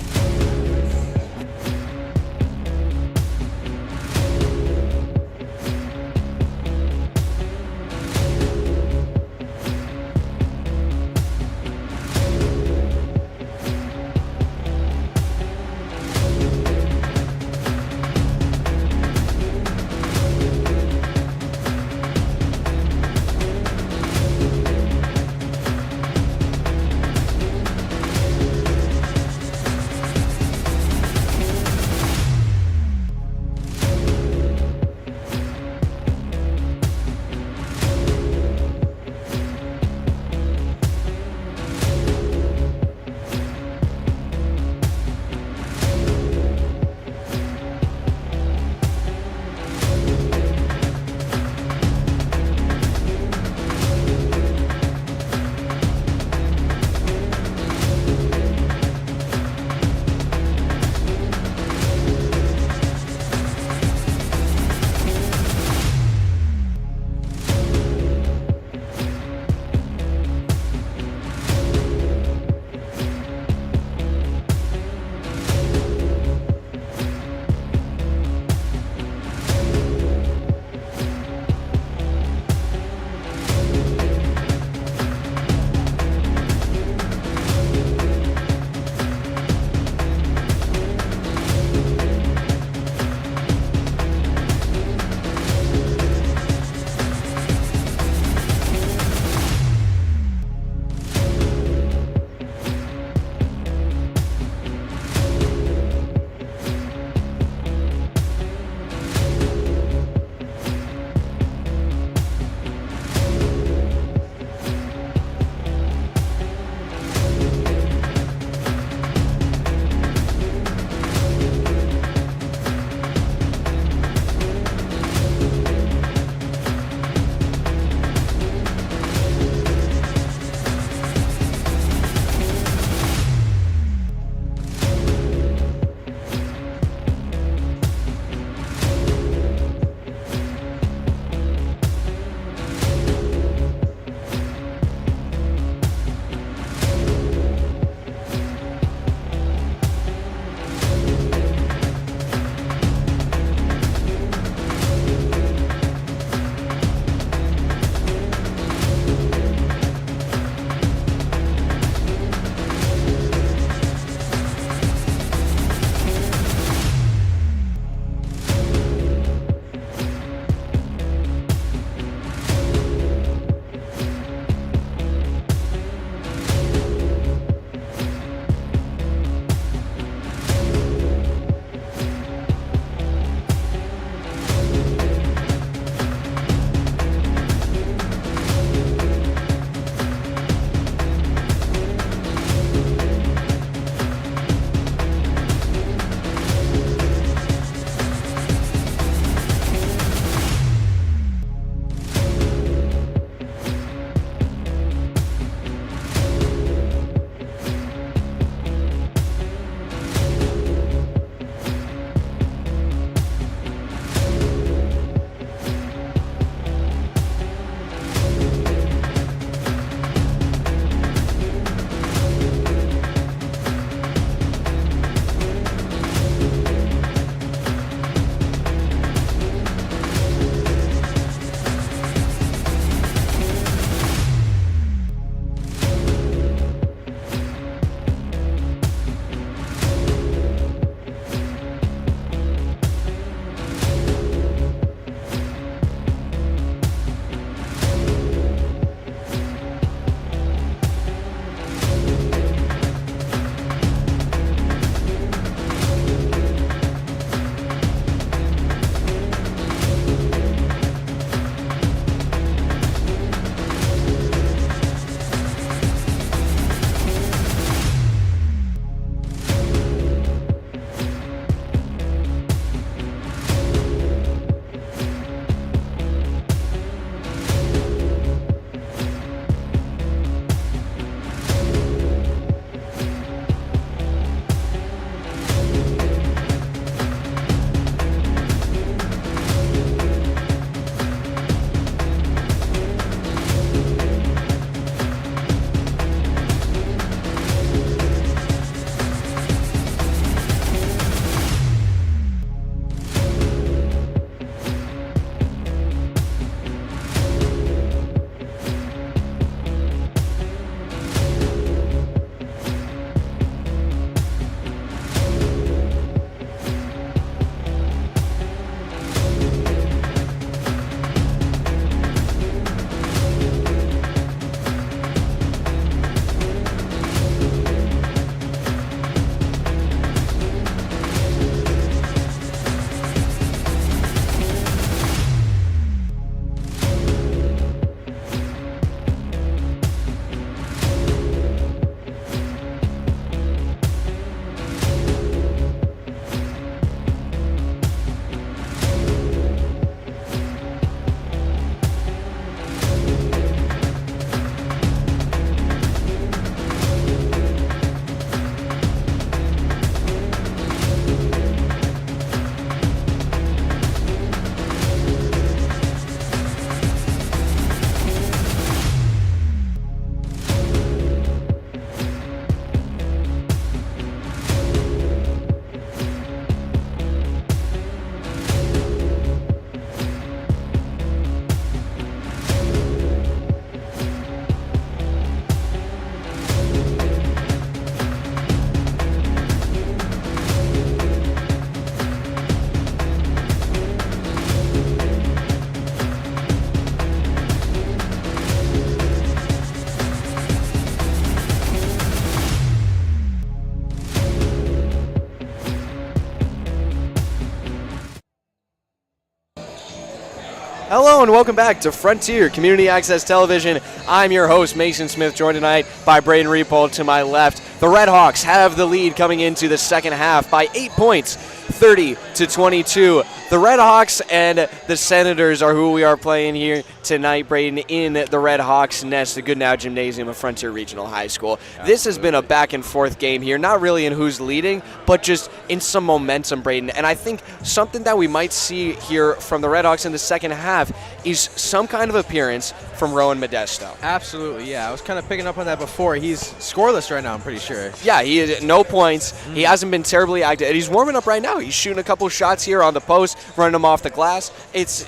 A: Hello and welcome back to Frontier Community Access Television. I'm your host, Mason Smith, joined tonight by Braden Repold to my left. The Red Hawks have the lead coming into the second half by 8 points, 30-22. The Red Hawks and the Senators are who we are playing here tonight, Braden, in the Red Hawks Nest, the Goodnow Gymnasium of Frontier Regional High School. Absolutely. This has been a back-and-forth game here, not really in who's leading, but just in some momentum, Braden. And I think something that we might see here from the Red Hawks in the second half is some kind of appearance from Rowan Modesto.
C: Absolutely, yeah. I was kind of picking up on that before. He's scoreless right now, I'm pretty sure.
A: Yeah, he had no points. He hasn't been terribly active. And he's warming up right now. He's shooting a couple shots here on the post, running them off the glass. It's,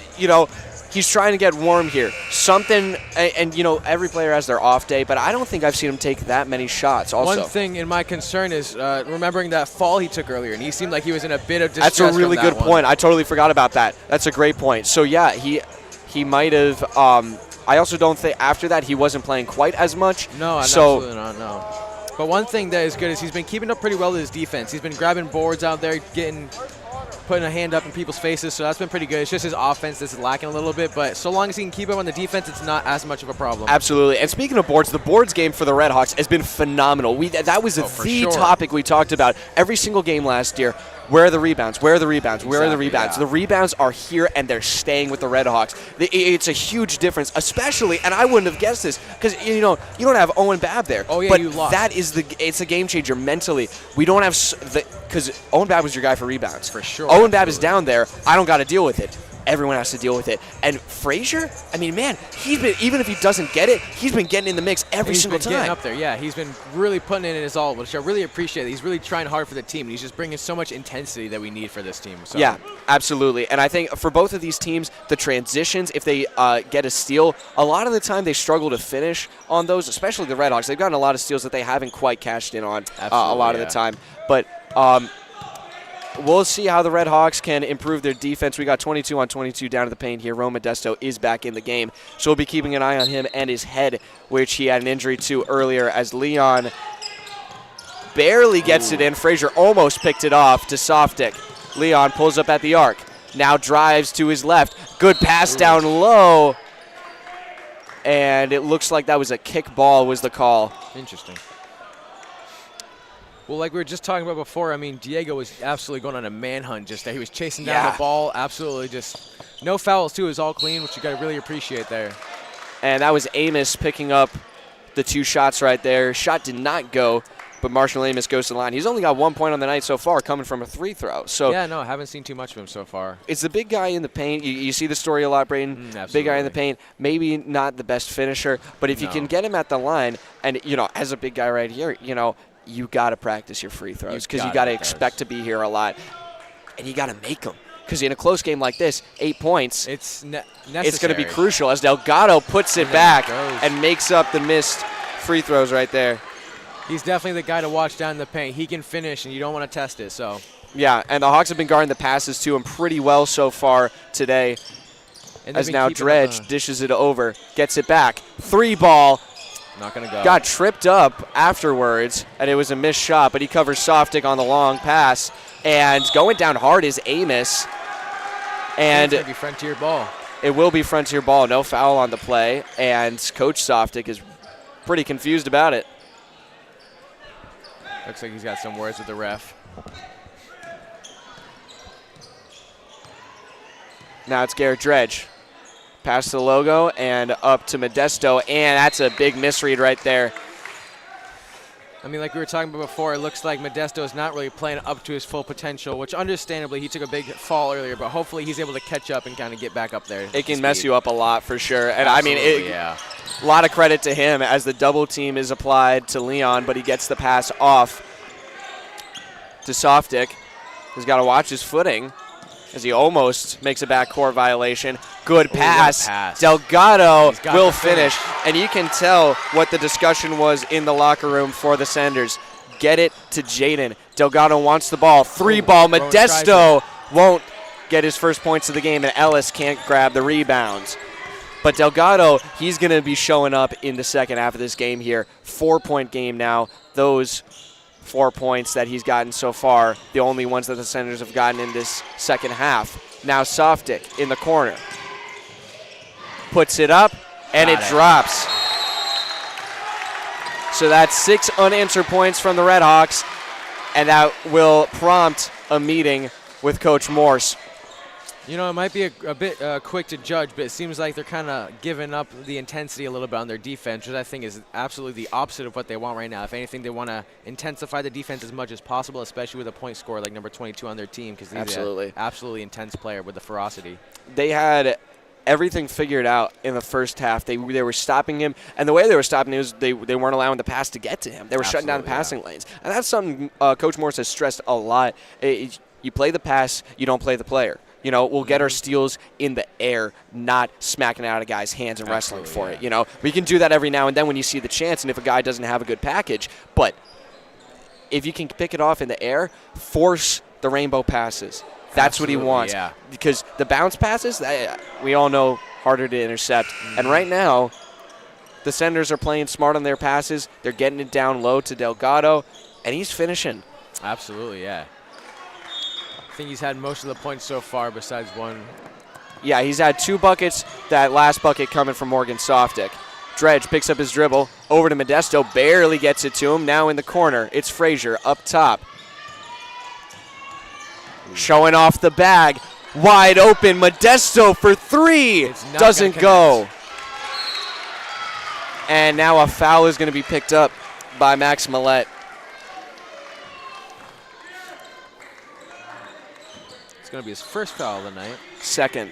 A: he's trying to get warm here. Something, and every player has their off day, but I don't think I've seen him take that many shots also.
C: One thing in my concern is remembering that fall he took earlier, and he seemed like he was in a bit of distress.
A: That's a really good point. I totally forgot about that. That's a great point. So, yeah, he might have I also don't think after that he wasn't playing quite as much.
C: No, absolutely not, no. But one thing that is good is he's been keeping up pretty well with his defense. He's been grabbing boards out there, putting a hand up in people's faces, so that's been pretty good. It's just his offense that's lacking a little bit, but so long as he can keep up on the defense, it's not as much of a problem.
A: Absolutely. And speaking of boards, the boards game for the Red Hawks has been phenomenal. That was the topic we talked about every single game last year. Where are the rebounds? Where are the rebounds? Where are the rebounds?
C: Yeah.
A: The rebounds are here, and they're staying with the Red Hawks. It's a huge difference, especially, and I wouldn't have guessed this, because, you don't have Owen Babb there.
C: Oh, yeah,
A: but
C: you lost.
A: It's a game changer mentally. We don't have, because Owen Babb was your guy for rebounds.
C: For sure.
A: Owen Babb is down there. I don't got to deal with it. Everyone has to deal with it. And Frazier, I mean, man, he's been, even if he doesn't get it, he's been getting in the mix every single time.
C: He's been getting up there, yeah. He's been really putting in his all, which I really appreciate. He's really trying hard for the team. He's just bringing so much intensity that we need for this team. So.
A: Yeah, absolutely. And I think for both of these teams, the transitions, if they get a steal, a lot of the time they struggle to finish on those, especially the Red Hawks. They've gotten a lot of steals that they haven't quite cashed in on a lot of the time. But we'll see how the Red Hawks can improve their defense. We got 22 on 22 down to the paint here. Rowan Modesto is back in the game, so we'll be keeping an eye on him and his head, which he had an injury to earlier, as Leon barely gets it in. Frazier almost picked it off to Softic. Leon pulls up at the arc. Now drives to his left. Good pass down low. And it looks like that was a kick ball was the call.
C: Interesting. Well, like we were just talking about before, I mean, Diego was absolutely going on a manhunt just there. He was chasing down the ball, absolutely just no fouls, too. It was all clean, which you got to really appreciate there.
A: And that was Amos picking up the two shots right there. Shot did not go, but Marshall Amos goes to the line. He's only got 1 point on the night so far, coming from a free throw. So
C: yeah, no, I haven't seen too much of him so far.
A: It's the big guy in the paint. You see the story a lot, Braden. Big guy in the paint. Maybe not the best finisher, but if you can get him at the line, and, as a big guy right here, you got to practice your free throws because you got to expect to be here a lot, and you got to make them. Because in a close game like this, 8 points,
C: it's going
A: to be crucial as Delgado puts it back and makes up the missed free throws right there.
C: He's definitely the guy to watch down in the paint. He can finish, and you don't want to test it. So
A: yeah, and the Hawks have been guarding the passes to him pretty well so far today. As now Dredge dishes it over, gets it back. 3-ball.
C: Not going to go.
A: Got tripped up afterwards, and it was a missed shot, but he covers Softic on the long pass. And going down hard is Amos. And
C: it's going to be Frontier ball.
A: It will be Frontier ball. No foul on the play, and Coach Softic is pretty confused about it.
C: Looks like he's got some words with the ref.
A: Now it's Garrett Dredge. Pass to Logo and up to Modesto, and that's a big misread right there.
C: I mean, like we were talking about before, it looks like Modesto is not really playing up to his full potential, which understandably he took a big fall earlier, but hopefully he's able to catch up and kind of get back up there.
A: It can mess you up a lot for sure. And absolutely, a lot of credit to him as the double team is applied to Leon, but he gets the pass off to Softic. He's got to watch his footing as he almost makes a backcourt violation. Good pass. Delgado will finish. And you can tell what the discussion was in the locker room for the Senders. Get it to Jaden. Delgado wants the ball. 3-ball. Modesto won't get his first points of the game, and Ellis can't grab the rebounds. But Delgado, he's going to be showing up in the second half of this game here. 4-point game now. Those 4 points that he's gotten so far, the only ones that the Senators have gotten in this second half. Now Softic in the corner. puts it up, and it
C: Got it.
A: drops. So that's 6 unanswered points from the Red Hawks, and that will prompt a meeting with Coach Morse.
C: You know, it might be a bit quick to judge, but it seems like they're kind of giving up the intensity a little bit on their defense, which I think is absolutely the opposite of what they want right now. If anything, they want to intensify the defense as much as possible, especially with a point scorer like number 22 on their team, because he's an absolutely intense player with the ferocity.
A: They had everything figured out in the first half. They were stopping him, and the way they were stopping him was they weren't allowing the pass to get to him. They were shutting down the passing lanes, and that's something Coach Morse has stressed a lot. You play the pass, you don't play the player. You know, we'll get our steals in the air, not smacking it out of guys' hands and wrestling for it. You know, we can do that every now and then when you see the chance, and if a guy doesn't have a good package. But if you can pick it off in the air, force the rainbow passes. That's what he wants.
C: Yeah.
A: Because the bounce passes, we all know, harder to intercept. And right now, the Senators are playing smart on their passes. They're getting it down low to Delgado, and he's finishing.
C: Absolutely, yeah. I think he's had most of the points so far besides one.
A: Yeah, he's had 2 buckets, that last bucket coming from Morgan Softic. Dredge picks up his dribble, over to Modesto, barely gets it to him. Now in the corner, it's Frazier up top. Showing off the bag, wide open, Modesto for 3, doesn't go. And now a foul is going to be picked up by Max Millette.
C: Going to be his first foul of the night.
A: Second,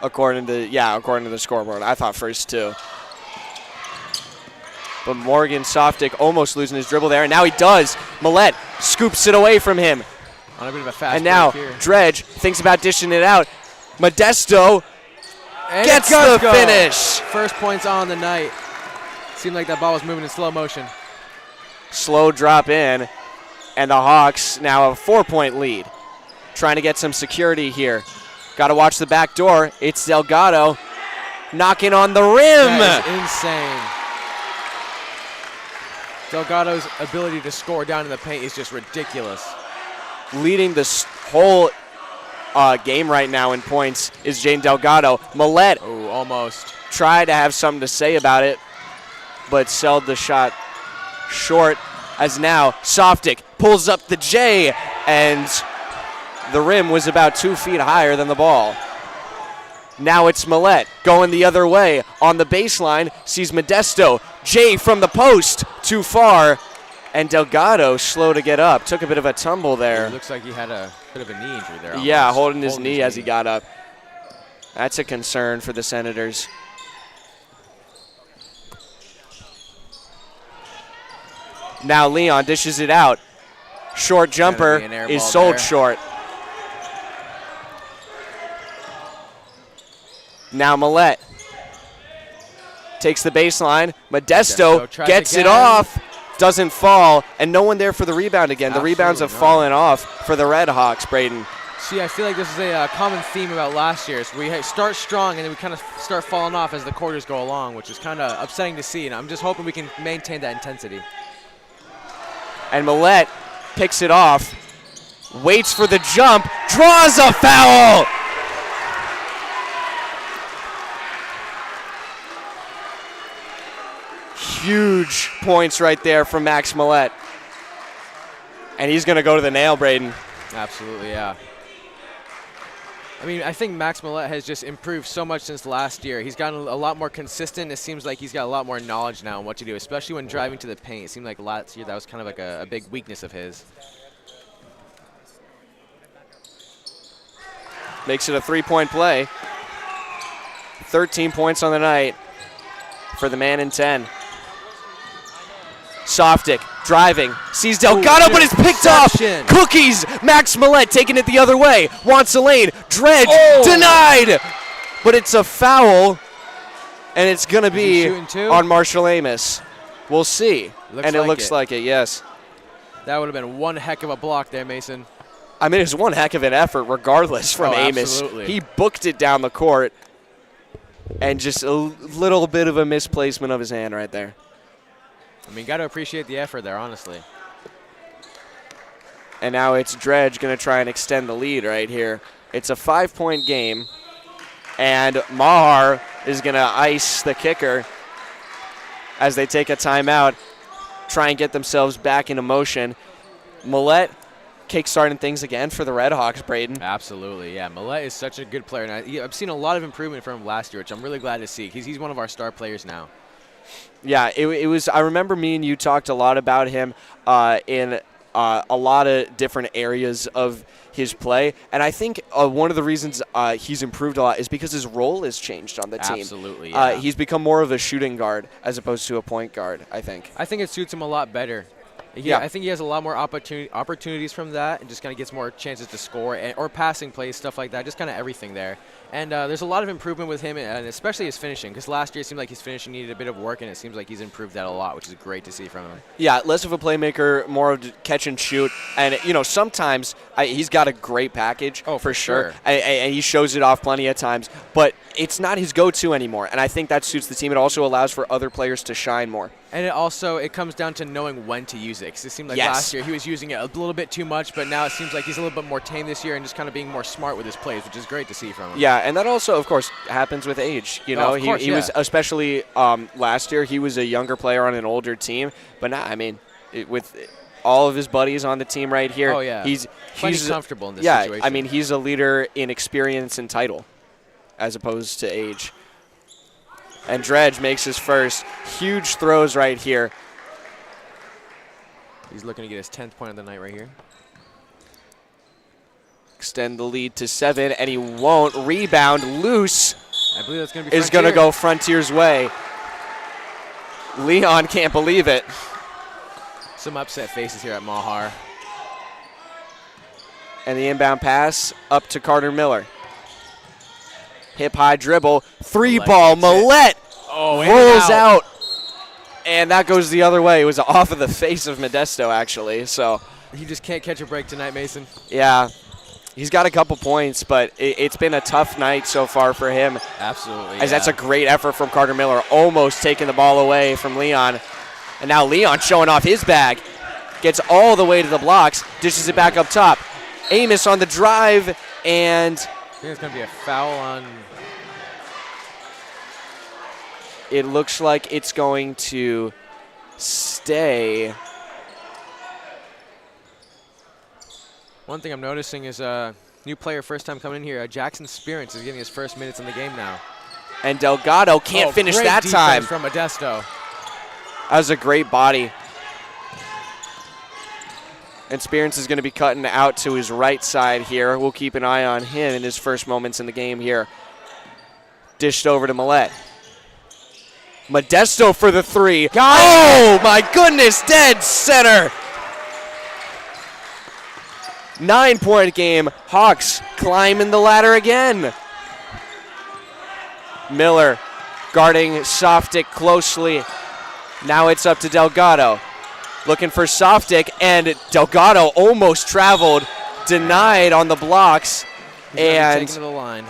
A: according to the scoreboard. I thought first too. But Morgan Softic almost losing his dribble there, and now he does. Millette scoops it away from him.
C: On a bit of a fast
A: and now
C: break here.
A: Dredge thinks about dishing it out. Modesto
C: and
A: gets the finish.
C: First points on the night. Seemed like that ball was moving in slow motion.
A: Slow drop in, and the Hawks now have a 4-point lead. Trying to get some security here. Got to watch the back door. It's Delgado knocking on the rim.
C: That is insane. Delgado's ability to score down in the paint is just ridiculous.
A: Leading this whole game right now in points is Jane Delgado. Millette
C: almost
A: tried to have something to say about it, but sold the shot short, as now Softic pulls up the J, and the rim was about 2 feet higher than the ball. Now it's Millette going the other way on the baseline, sees Modesto. J from the post, too far, and Delgado slow to get up. Took a bit of a tumble there.
C: It looks like he had a bit of a knee injury there. Almost.
A: Yeah, holding his knee as he got up. That's a concern for the Senators. Now Leon dishes it out. Short jumper is sold short. Now Millette takes the baseline. Modesto gets it off, doesn't fall, and no one there for the rebound again. The rebounds have fallen off for the Red Hawks, Braden.
C: See, I feel like this is a common theme about last year. So we start strong, and then we kind of start falling off as the quarters go along, which is kind of upsetting to see, and I'm just hoping we can maintain that intensity.
A: And Millette picks it off, waits for the jump, draws a foul! Huge points right there from Max Millette. And he's going to go to the nail, Braden.
C: Absolutely, yeah. I mean, I think Max Millette has just improved so much since last year. He's gotten a lot more consistent. It seems like he's got a lot more knowledge now on what to do, especially when driving to the paint. It seemed like last year that was kind of like a big weakness of his.
A: Makes it a 3-point play. 13 points on the night for the man in 10. Softic driving, sees Delgado, but it's picked off. Cookies, Max Millette taking it the other way. Wants a lane, Dredge denied. But it's a foul, and it's going to be on Marshall Amos. We'll see. And it looks like it, yes.
C: That would have been one heck of a block there, Mason.
A: I mean, it was one heck of an effort regardless from Amos.
C: Absolutely.
A: He booked it down the court, and just a little bit of a misplacement of his hand right there.
C: I mean, got to appreciate the effort there, honestly.
A: And now it's Dredge going to try and extend the lead right here. It's a 5-point game, And Mahar is going to ice the kicker as they take a timeout, try and get themselves back into motion. Millette kickstarting things again for the Redhawks, Braden.
C: Absolutely, yeah. Millette is such a good player. And I've seen a lot of improvement from him last year, which I'm really glad to see because he's one of our star players now.
A: Yeah, it was. I remember me and you talked a lot about him in a lot of different areas of his play. And I think one of the reasons he's improved a lot is because his role has changed on the team.
C: Absolutely, yeah.
A: He's become more of a shooting guard as opposed to a point guard, I think.
C: I think it suits him a lot better.
A: Yeah.
C: I think he has a lot more opportunities from that and just kind of gets more chances to score or passing plays, stuff like that, just kind of everything there. And there's a lot of improvement with him, and especially his finishing, because last year it seemed like his finishing needed a bit of work, and it seems like he's improved that a lot, which is great to see from him.
A: Yeah, less of a playmaker, more of catch and shoot. And, sometimes he's got a great package.
C: Oh,
A: for sure. And he shows it off plenty of times. But it's not his go-to anymore, and I think that suits the team. It also allows for other players to shine more.
C: And it comes down to knowing when to use it, because it seemed like last year he was using it a little bit too much, but now it seems like he's a little bit more tame this year and just kind of being more smart with his plays, which is great to see from him.
A: Yeah, and that also, of course, happens with age. He was, especially last year, he was a younger player on an older team, but now, with all of his buddies on the team right here, he's
C: comfortable in this situation.
A: Yeah, he's a leader in experience and title as opposed to age. And Dredge makes his first. Huge throws right here.
C: He's looking to get his 10th point of the night right here.
A: Extend the lead to 7, and he won't. Rebound loose.
C: I believe that's going to be
A: is going to go Frontier's way. Leon can't believe it.
C: Some upset faces here at Mahar.
A: And the inbound pass up to Carter Miller. Hip high dribble, three ball. Millette rolls out, and that goes the other way. It was off of the face of Modesto, actually. So
C: he just can't catch a break tonight, Mason.
A: Yeah, he's got a couple points, but it's been a tough night so far for him.
C: Absolutely.
A: As that's a great effort from Carter Miller, almost taking the ball away from Leon, and now Leon showing off his bag, gets all the way to the blocks, dishes it back up top. Amos on the drive, and
C: I think it's going to be a foul on.
A: It looks like it's going to stay.
C: One thing I'm noticing is a new player first time coming in here. Jackson Spearance is getting his first minutes in the game now.
A: And Delgado can't finish that time.
C: From Modesto.
A: That was a great body. And Spearance is going to be cutting out to his right side here. We'll keep an eye on him in his first moments in the game here. Dished over to Millette. Modesto for the three. Oh, my goodness, dead center. 9-point game. Hawks climbing the ladder again. Miller guarding Softic closely. Now it's up to Delgado. Looking for Softic, and Delgado almost traveled. Denied on the blocks. And
C: taken to the line.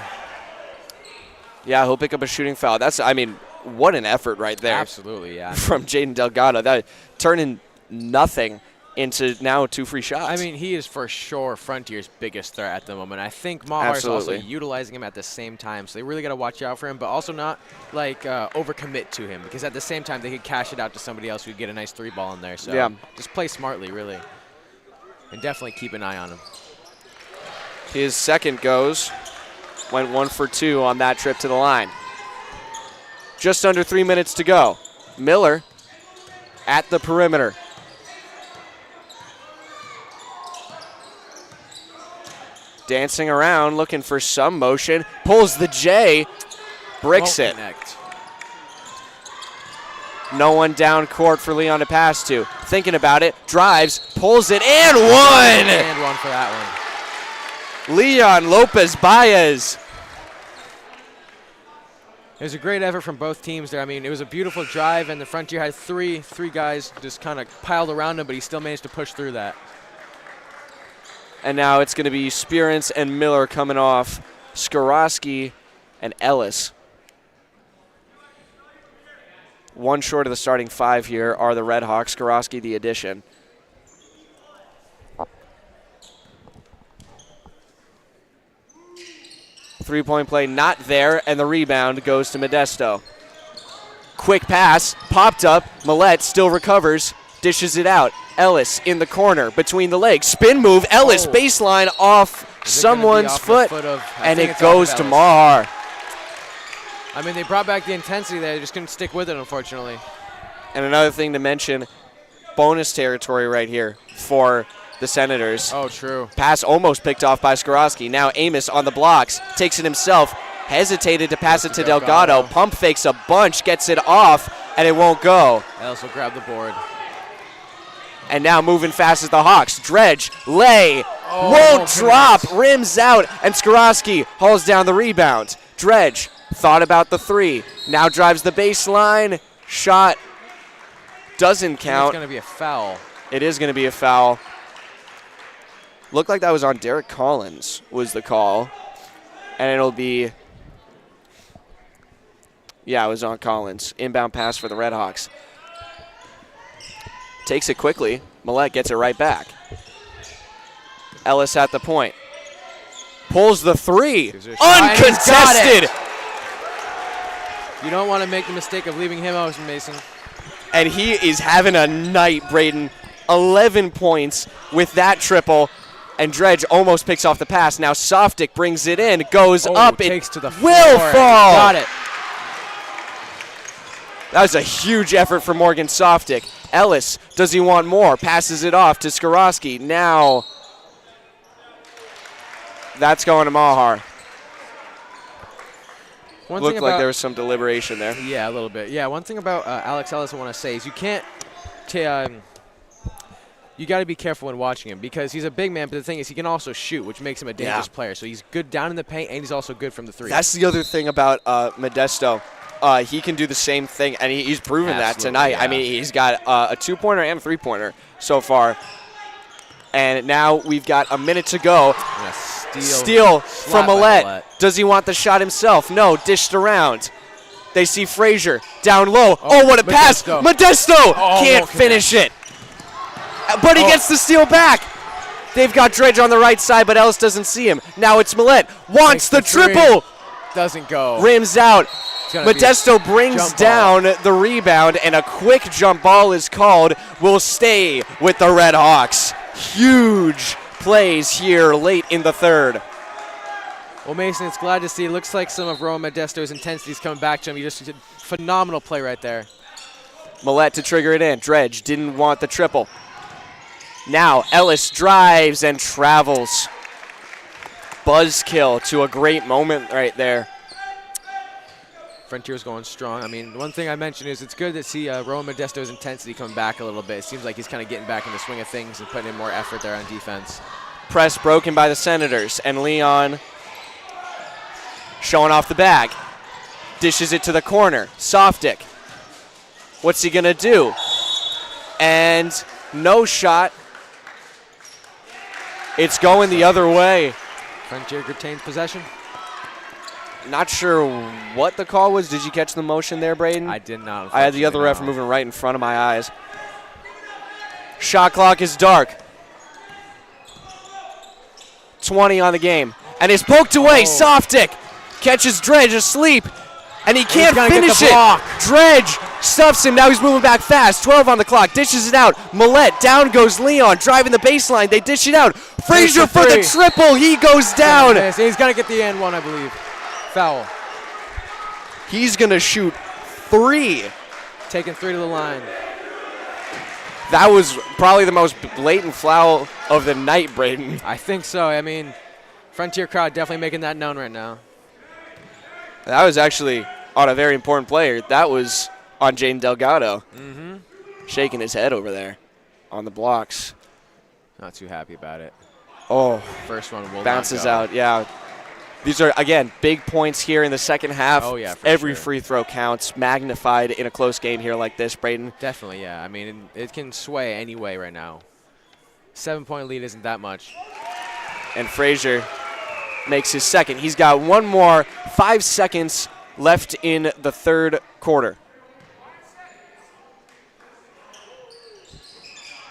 A: Yeah, he'll pick up a shooting foul. What an effort right there.
C: Absolutely, yeah.
A: From Jaden Delgado. That turning nothing into now 2 free shots.
C: He is for sure Frontier's biggest threat at the moment. I think Mahar is also utilizing him at the same time, so they really got to watch out for him, but also not overcommit to him, because at the same time they could cash it out to somebody else who could get a nice 3-ball in there. So just play smartly, really, and definitely keep an eye on him.
A: His second goes. Went 1 for 2 on that trip to the line. Just under 3 minutes to go. Miller at the perimeter. Dancing around, looking for some motion. Pulls the J, bricks it.
C: Connect.
A: No one down court for Leon to pass to. Thinking about it, drives, pulls it, and one!
C: And one for that one.
A: Leon Lopez Baez.
C: It was a great effort from both teams there. It was a beautiful drive, and the Frontier had three guys just kind of piled around him, but he still managed to push through that.
A: And now it's going to be Spearance and Miller coming off. Skorowski and Ellis. One short of the starting 5 here are the Redhawks. Skorowski the addition. Three-point play not there, and the rebound goes to Modesto. Quick pass, popped up. Millette still recovers, dishes it out. Ellis in the corner, between the legs. Spin move, Ellis baseline off someone's foot, and it goes to Mahar.
C: I mean, they brought back the intensity there. They just couldn't stick with it, unfortunately.
A: And another thing to mention, bonus territory right here for the Senators.
C: Oh, true.
A: Pass almost picked off by Skorowski. Now Amos on the blocks, takes it himself, hesitated to pass it to Delgado. Pump fakes a bunch, gets it off, and it won't go.
C: Ellis will grab the board.
A: And now moving fast as the Hawks. Dredge, lay, won't drop, rims out, and Skorowski hauls down the rebound. Dredge thought about the three, now drives the baseline, shot doesn't count.
C: It's going to be a foul.
A: It is going to be a foul. Looked like that was on Derek Collins was the call. And it'll be, yeah, it was on Collins. Inbound pass for the Red Hawks. Takes it quickly. Millette gets it right back. Ellis at the point. Pulls the three. Uncontested.
C: You don't want to make the mistake of leaving him out, Mason.
A: And he is having a night, Braden. 11 points with that triple. And Dredge almost picks off the pass. Now Softic brings it in, goes up.
C: Takes
A: It
C: to the
A: will
C: floor.
A: fall.
C: Got it.
A: That was a huge effort for Morgan Softic. Ellis, does he want more? Passes it off to Skorowski. Now that's going to Mahar. Looked like there was some deliberation there.
C: Yeah, a little bit. Yeah, one thing about Alex Ellis I want to say is you can't you got to be careful when watching him because he's a big man, but the thing is he can also shoot, which makes him a dangerous player. So he's good down in the paint, and he's also good from the three.
A: That's the other thing about Modesto. He can do the same thing, and he's proven that tonight.
C: Yeah.
A: I mean, he's got a two-pointer and a three-pointer so far. And now we've got a minute to go. Steal from Millette. Does he want the shot himself? No, dished around. They see Frazier down low. Oh, what a pass. Modesto can't finish it. But he gets the steal back. They've got Dredge on the right side, but Ellis doesn't see him. Now it's Millette. Wants the triple.
C: Doesn't go.
A: Rims out. Modesto brings down the rebound, and a quick jump ball is called. Will stay with the Red Hawks. Huge plays here late in the third.
C: Well, Mason, it's glad to see. It looks like some of Rowan Modesto's intensity is coming back to him. He just did phenomenal play right there.
A: Millette to trigger it in. Dredge didn't want the triple. Now Ellis drives and travels. Buzzkill to a great moment right there.
C: Frontier's going strong. I mean, one thing I mentioned is it's good to see Rowan Modesto's intensity come back a little bit. It seems like he's kind of getting back in the swing of things and putting in more effort there on defense.
A: Press broken by the Senators, and Leon showing off the bag. Dishes it to the corner. Softic. What's he going to do? And no shot. It's going the other way.
C: Frontier retains possession.
A: Not sure what the call was. Did you catch the motion there, Braden?
C: I did not.
A: I had the other ref moving right in front of my eyes. Shot clock is dark. 20 on the game. And it's poked away. Softic catches Dredge asleep. And he can't finish it. Dredge stuffs him. Now he's moving back fast. 12 on the clock. Dishes it out. Millette. Down goes Leon. Driving the baseline. They dish it out. Frazier for the triple. He goes down.
C: He's going to get the and one, I believe. Foul.
A: He's going to shoot three.
C: Taking three to the line.
A: That was probably the most blatant foul of the night, Braden.
C: I think so. I mean, Frontier crowd definitely making that known right now.
A: That was actually on a very important player. That was on Jaden Delgado. Shaking his head over there on the blocks.
C: Not too happy about it.
A: Oh,
C: first one will
A: bounces out. Yeah. These are, again, big points here in the second half.
C: Oh, yeah,
A: Every free throw counts, magnified in a close game here like this, Braden.
C: Definitely, yeah. I mean, it can sway any way right now. 7-point lead isn't that much.
A: And Frazier makes his second. He's got one more. 5 seconds left in the third quarter.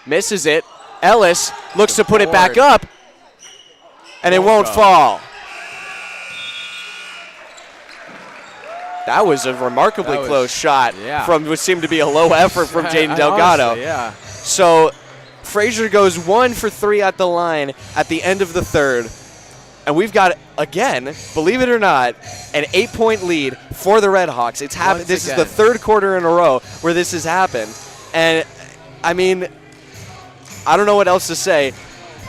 A: Misses it. Ellis looks to put it back up, and it won't fall. That was a remarkably close shot from what seemed to be a low effort from Jaden Delgado.
C: Honestly, yeah.
A: So Frazier goes 1 for 3 at the line at the end of the third. And we've got, again, believe it or not, an 8-point lead for the Red Hawks. It's happened. This is the third quarter in a row where this has happened. And, I mean, I don't know what else to say,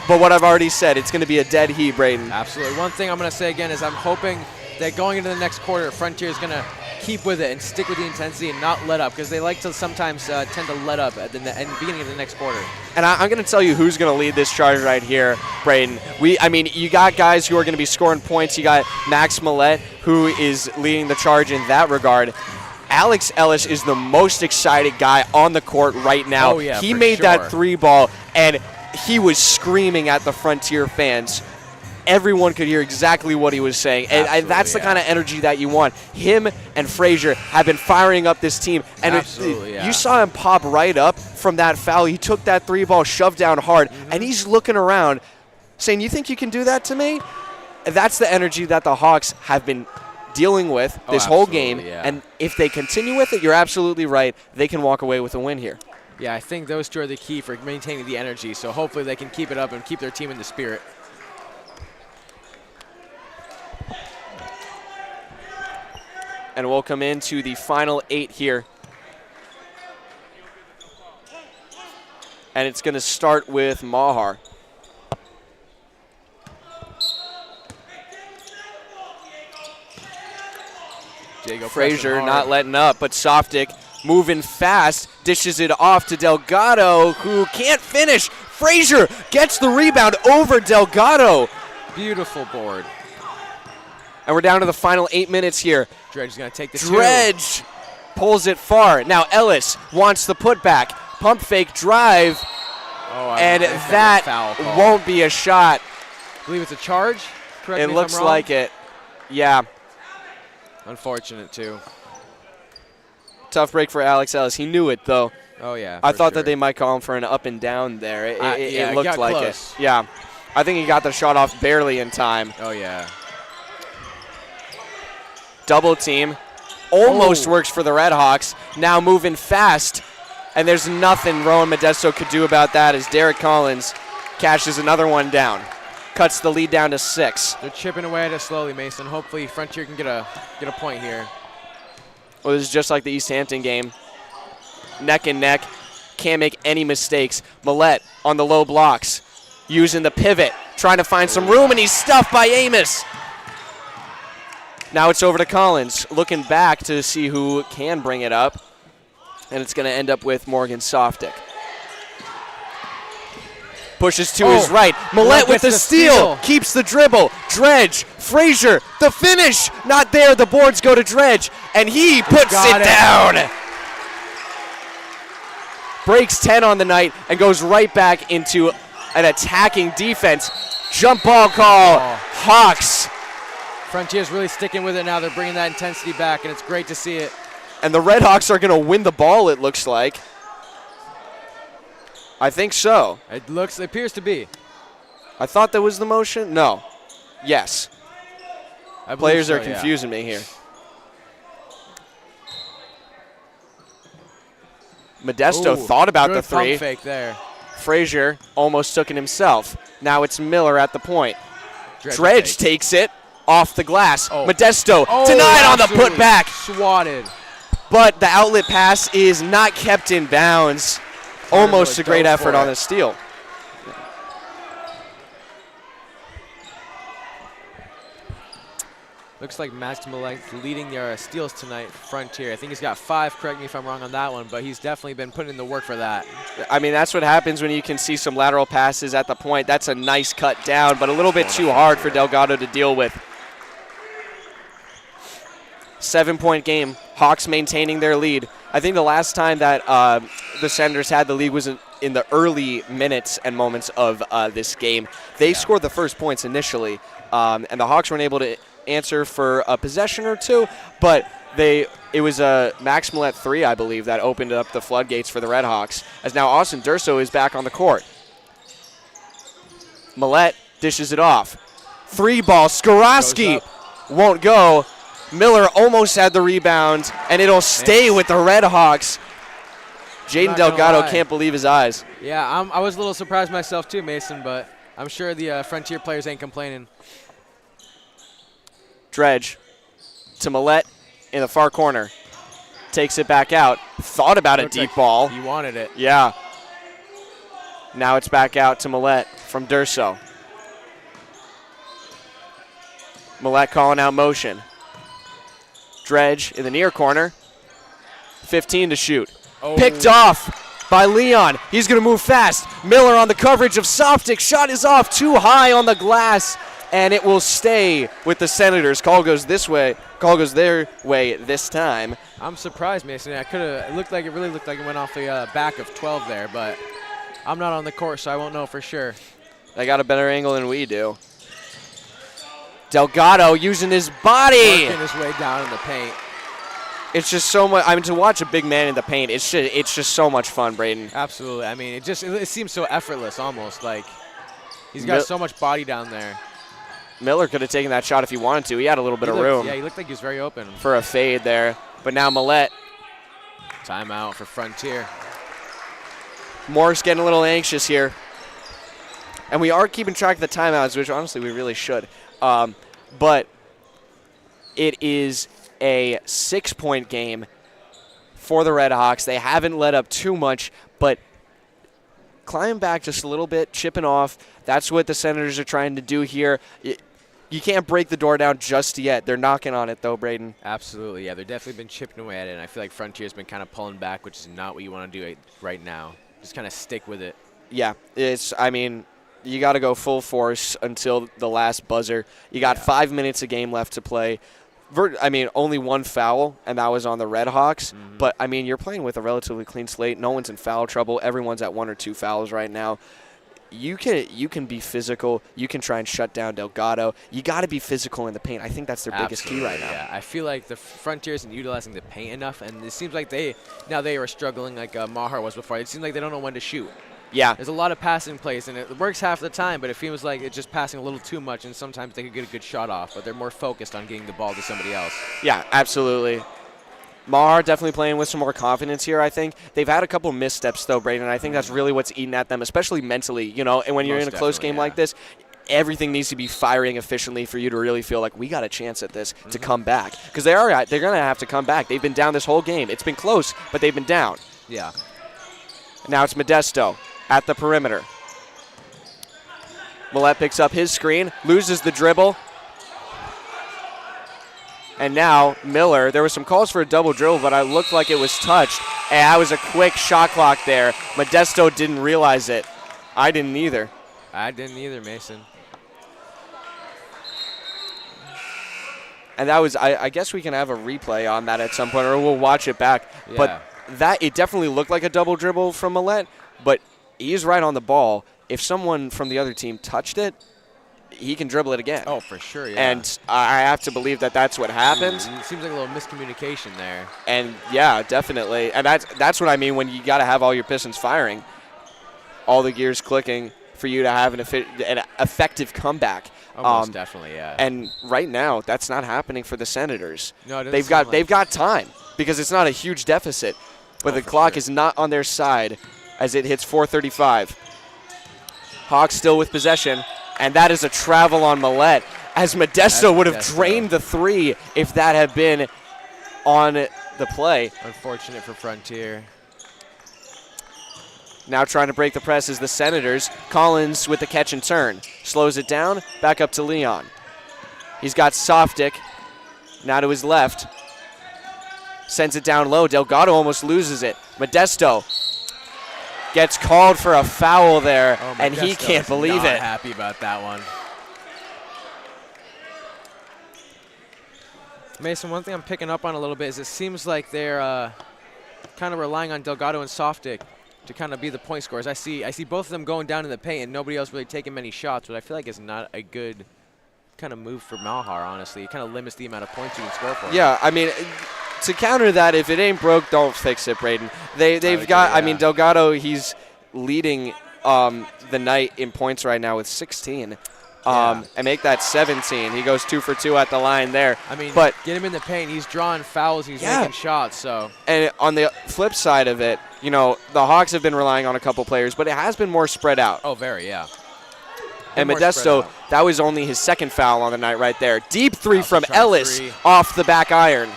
A: but what I've already said, it's going to be a dead heat, Braden.
C: Absolutely. One thing I'm going to say again is I'm hoping that going into the next quarter, Frontier is going to keep with it and stick with the intensity and not let up, because they like to sometimes tend to let up at the beginning of the next quarter.
A: And I'm going to tell you who's going to lead this charge right here, Braden. I mean, you got guys who are going to be scoring points. You got Max Millette, who is leading the charge in that regard. Alex Ellis is the most excited guy on the court right now.
C: Oh, yeah,
A: he made that 3 ball, and he was screaming at the Frontier fans. Everyone could hear exactly what he was saying. And that's the kind of energy that you want. Him and Frazier have been firing up this team. And you saw him pop right up from that foul. He took that 3 ball, shoved down hard, and he's looking around saying, you think you can do that to me? That's the energy that the Hawks have been dealing with this whole game. And if they continue with it, you're absolutely right. They can walk away with a win here.
C: Yeah, I think those two are the key for maintaining the energy. So hopefully they can keep it up and keep their team in the spirit.
A: And we'll come into the final 8 here. And it's going to start with Mahar. Frazier not letting up, but Softic moving fast, dishes it off to Delgado, who can't finish. Frazier gets the rebound over Delgado.
C: Beautiful board.
A: And we're down to the final 8 minutes here.
C: Dredge is going to take the
A: Dredge pulls it far. Now Ellis wants the putback. Pump fake drive. And that won't be a shot.
C: I believe it's a charge. Correct me if I'm
A: looks
C: wrong.
A: like it. Yeah.
C: Unfortunate, too.
A: Tough break for Alex Ellis. He knew it, though.
C: Oh, yeah.
A: I thought that they might call him for an up and down there. It looked like
C: close.
A: it. Yeah. I think he got the shot off barely in time.
C: Oh, yeah.
A: Double team. Almost works for the Red Hawks. Now moving fast. And there's nothing Rowan Modesto could do about that as Derek Collins cashes another one down. Cuts the lead down to 6.
C: They're chipping away at it slowly, Mason. Hopefully Frontier can get a point here.
A: Well, this is just like the East Hampton game. Neck and neck. Can't make any mistakes. Millette on the low blocks. Using the pivot. Trying to find some room, and he's stuffed by Amos. Now it's over to Collins. Looking back to see who can bring it up. And it's going to end up with Morgan Softic. Pushes to his right. Millette with the steal. Keeps the dribble. Dredge. Frazier. The finish. Not there. The boards go to Dredge. And he puts it down. Breaks 10 on the night and goes right back into an attacking defense. Jump ball call. Hawks.
C: Frontier's really sticking with it now. They're bringing that intensity back, and it's great to see it.
A: And the Red Hawks are going to win the ball, it looks like. I think so.
C: It appears to be.
A: I thought that was the motion. No. Yes. Players are confusing me here. Modesto thought about the 3.
C: Pump fake there.
A: Frazier almost took it himself. Now it's Miller at the point. Dredge takes it off the glass. Modesto denied on the putback.
C: Swatted.
A: But the outlet pass is not kept in bounds. Almost a great effort on the steal.
C: Looks like Max Millet's leading their steals tonight, Frontier. I think he's got 5, correct me if I'm wrong on that one, but he's definitely been putting in the work for that.
A: I mean, that's what happens when you can see some lateral passes at the point. That's a nice cut down, but a little bit too hard for Delgado to deal with. 7-point game. Hawks maintaining their lead. I think the last time that the Senators had the lead was in the early minutes and moments of this game. They scored the first points initially, and the Hawks weren't able to answer for a possession or two, but it was a Max Millette 3, I believe, that opened up the floodgates for the Red Hawks, as now Austin Durso is back on the court. Millette dishes it off. 3 ball. Skorowski won't go. Miller almost had the rebound, and it'll stay with the Red Hawks. Jaden Delgado can't believe his eyes.
C: Yeah, I was a little surprised myself too, Mason, but I'm sure the Frontier players ain't complaining.
A: Dredge to Millette in the far corner. Takes it back out. Thought about a deep ball.
C: He wanted it.
A: Yeah. Now it's back out to Millette from Durso. Millette calling out motion. Dredge in the near corner. 15 to shoot.
C: Oh.
A: Picked off by Leon. He's going to move fast. Miller on the coverage of Softic. Shot is off too high on the glass, and it will stay with the Senators. Call goes this way. Call goes their way this time.
C: I'm surprised, Mason. It really looked like it went off the back of 12 there, but I'm not on the court, so I won't know for sure.
A: They got a better angle than we do. Delgado using his body.
C: Working his way down in the paint.
A: It's just so much. I mean, to watch a big man in the paint, it's just so much fun, Braden.
C: Absolutely. I mean, it seems so effortless, almost like he's got so much body down there.
A: Miller could have taken that shot if he wanted to. He had a little bit of room.
C: Yeah, he looked like he was very open
A: for a fade there. But now Millette.
C: Timeout for Frontier.
A: Morris getting a little anxious here. And we are keeping track of the timeouts, which honestly we really should. But it is a 6-point game for the Red Hawks. They haven't let up too much, but climbing back just a little bit, chipping off. That's what the Senators are trying to do here. You can't break the door down just yet. They're knocking on it, though, Braden.
C: Absolutely, yeah. They've definitely been chipping away at it, and I feel like Frontier's been kind of pulling back, which is not what you want to do right now. Just kind of stick with it.
A: Yeah, I mean, you got to go full force until the last buzzer. You got 5 minutes of game left to play. I mean, only one foul, and that was on the Red Hawks. Mm-hmm. But, I mean, you're playing with a relatively clean slate. No one's in foul trouble. Everyone's at 1 or 2 fouls right now. You can be physical. You can try and shut down Delgado. You got to be physical in the paint. I think that's their biggest key right now.
C: Yeah, I feel like the Frontier isn't utilizing the paint enough, and it seems like they are struggling like Mahar was before. It seems like they don't know when to shoot.
A: Yeah.
C: There's a lot of passing plays, and it works half the time, but it feels like it's just passing a little too much, and sometimes they could get a good shot off, but they're more focused on getting the ball to somebody else.
A: Yeah, absolutely. Mahar definitely playing with some more confidence here, I think. They've had a couple missteps, though, Braden, and I think that's really what's eating at them, especially mentally. You know, and when you're in a close game like this, everything needs to be firing efficiently for you to really feel like we got a chance at this to come back. Because they're going to have to come back. They've been down this whole game. It's been close, but they've been down.
C: Yeah.
A: Now it's Modesto at the perimeter. Millette picks up his screen, loses the dribble. And now Miller, there was some calls for a double dribble, but it looked like it was touched. And that was a quick shot clock there. Modesto didn't realize it. I didn't either.
C: I didn't either, Mason.
A: And that was, I guess we can have a replay on that at some point, or we'll watch it back.
C: Yeah.
A: But it definitely looked like a double dribble from Millette, but he's right on the ball. If someone from the other team touched it, he can dribble it again.
C: Oh, for sure, yeah.
A: And I have to believe that that's what happened.
C: It seems like a little miscommunication there.
A: And, yeah, definitely. And that's what I mean when you got to have all your pistons firing, all the gears clicking for you to have an effective comeback.
C: Most definitely, yeah.
A: And right now, that's not happening for the Senators.
C: No, it
A: doesn't they've got time because it's not a huge deficit, but the clock is not on their side as it hits 4:35. Hawks still with possession. And that is a travel on Millette, as Modesto would have drained the three if that had been on the play.
C: Unfortunate for Frontier.
A: Now trying to break the press is the Senators. Collins with the catch and turn. Slows it down, back up to Leon. He's got Softic, now to his left. Sends it down low. Delgado almost loses it. Modesto gets called for a foul there, and he can't believe it.
C: Not happy about that one. Mason, one thing I'm picking up on a little bit is it seems like they're kind of relying on Delgado and Softic to kind of be the point scorers. I see both of them going down in the paint, and nobody else really taking many shots, but I feel like it's not a good kind of move for Mahar, honestly. It kind of limits the amount of points you can score for him.
A: Yeah, I mean, to counter that, if it ain't broke, don't fix it, Braden. They've got, I mean, Delgado, he's leading the night in points right now with 16. and make that 17. He goes 2 for 2 at the line there.
C: I mean,
A: but
C: get him in the paint. He's drawing fouls. He's making shots. So.
A: And on the flip side of it, you know, the Hawks have been relying on a couple players, but it has been more spread out.
C: Oh, very, yeah.
A: And Modesto, that was only his second foul on the night right there. Deep three from Ellis off the back iron.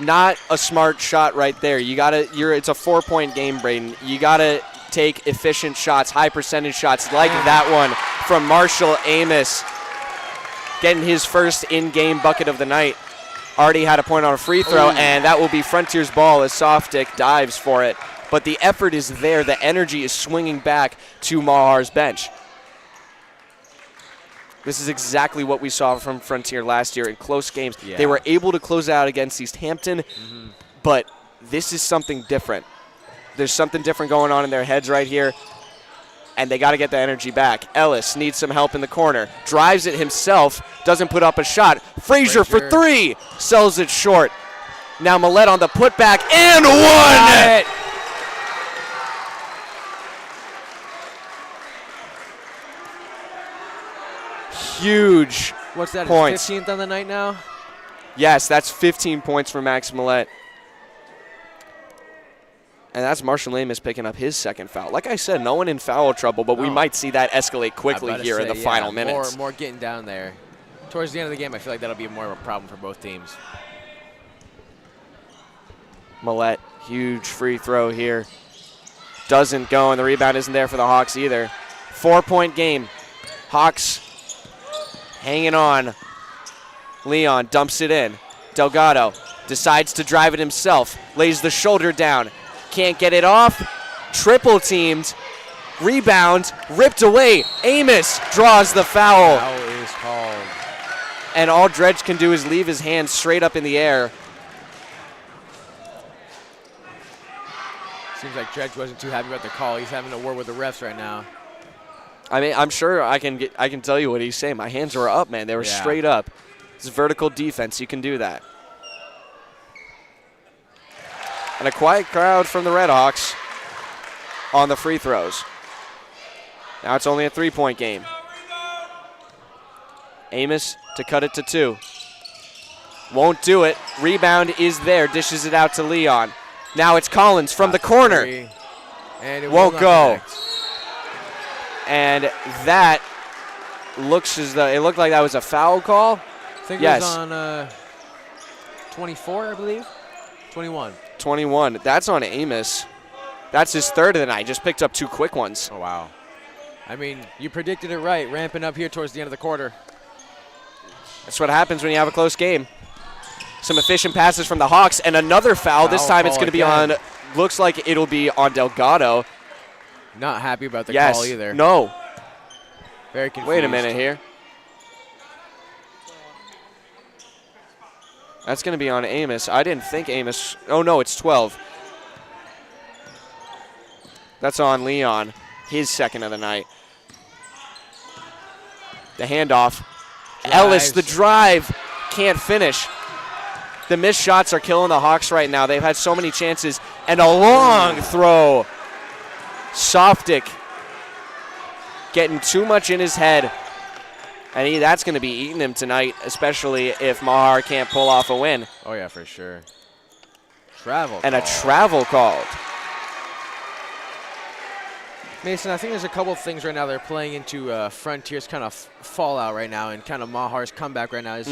A: Not a smart shot right there. It's a 4-point game, Braden. You gotta take efficient shots, high percentage shots like that one from Marshall Amos, getting his first in-game bucket of the night. Already had a point on a free throw, and that will be Frontier's ball as Softic dives for it. But the effort is there. The energy is swinging back to Mahar's bench. This is exactly what we saw from Frontier last year in close games. Yeah. They were able to close out against East Hampton, but this is something different. There's something different going on in their heads right here, and they got to get the energy back. Ellis needs some help in the corner. Drives it himself, doesn't put up a shot. Frazier for 3, sells it short. Now Millette on the putback, and one! Huge
C: What's that,
A: points.
C: His 15th on the night now?
A: Yes, that's 15 points for Max Millette. And that's Marshall Amos picking up his second foul. Like I said, no one in foul trouble, but we might see that escalate quickly here in the final minutes.
C: More getting down there. Towards the end of the game, I feel like that'll be more of a problem for both teams.
A: Millette, huge free throw here. Doesn't go, and the rebound isn't there for the Hawks either. 4-point game. Hawks hanging on. Leon dumps it in. Delgado decides to drive it himself. Lays the shoulder down. Can't get it off. Triple teamed. Rebound. Ripped away. Amos draws the foul.
C: Foul is called.
A: And all Dredge can do is leave his hand straight up in the air.
C: Seems like Dredge wasn't too happy about the call. He's having a war with the refs right now.
A: I mean, I'm sure I can tell you what he's saying. My hands were up, man. They were straight up. It's vertical defense. You can do that. And a quiet crowd from the Redhawks on the free throws. Now it's only a 3-point game. Amos to cut it to 2. Won't do it. Rebound is there. Dishes it out to Leon. Now it's Collins from the corner.
C: And it
A: won't go.
C: Connect.
A: And that looks as though it looked like that was a foul call.
C: I think it was on 24, I believe. 21.
A: 21. That's on Amos. That's his third of the night. Just picked up 2 quick ones.
C: Oh, wow. I mean, you predicted it right, ramping up here towards the end of the quarter.
A: That's what happens when you have a close game. Some efficient passes from the Hawks, and another foul. This time it's going to be on, looks like it'll be on Delgado.
C: Not happy about the call either.
A: No.
C: Very confused.
A: Wait a minute here. That's going to be on Amos. I didn't think Amos. Oh, no, it's 12. That's on Leon, his second of the night. The handoff. Ellis, the drive, can't finish. The missed shots are killing the Hawks right now. They've had so many chances. And a long throw. Softic getting too much in his head. And that's going to be eating him tonight, especially if Mahar can't pull off a win.
C: Oh, yeah, for sure. Travel
A: and a travel called.
C: Mason, I think there's a couple of things right now they're playing into Frontier's kind of fallout right now and kind of Mahar's comeback right now.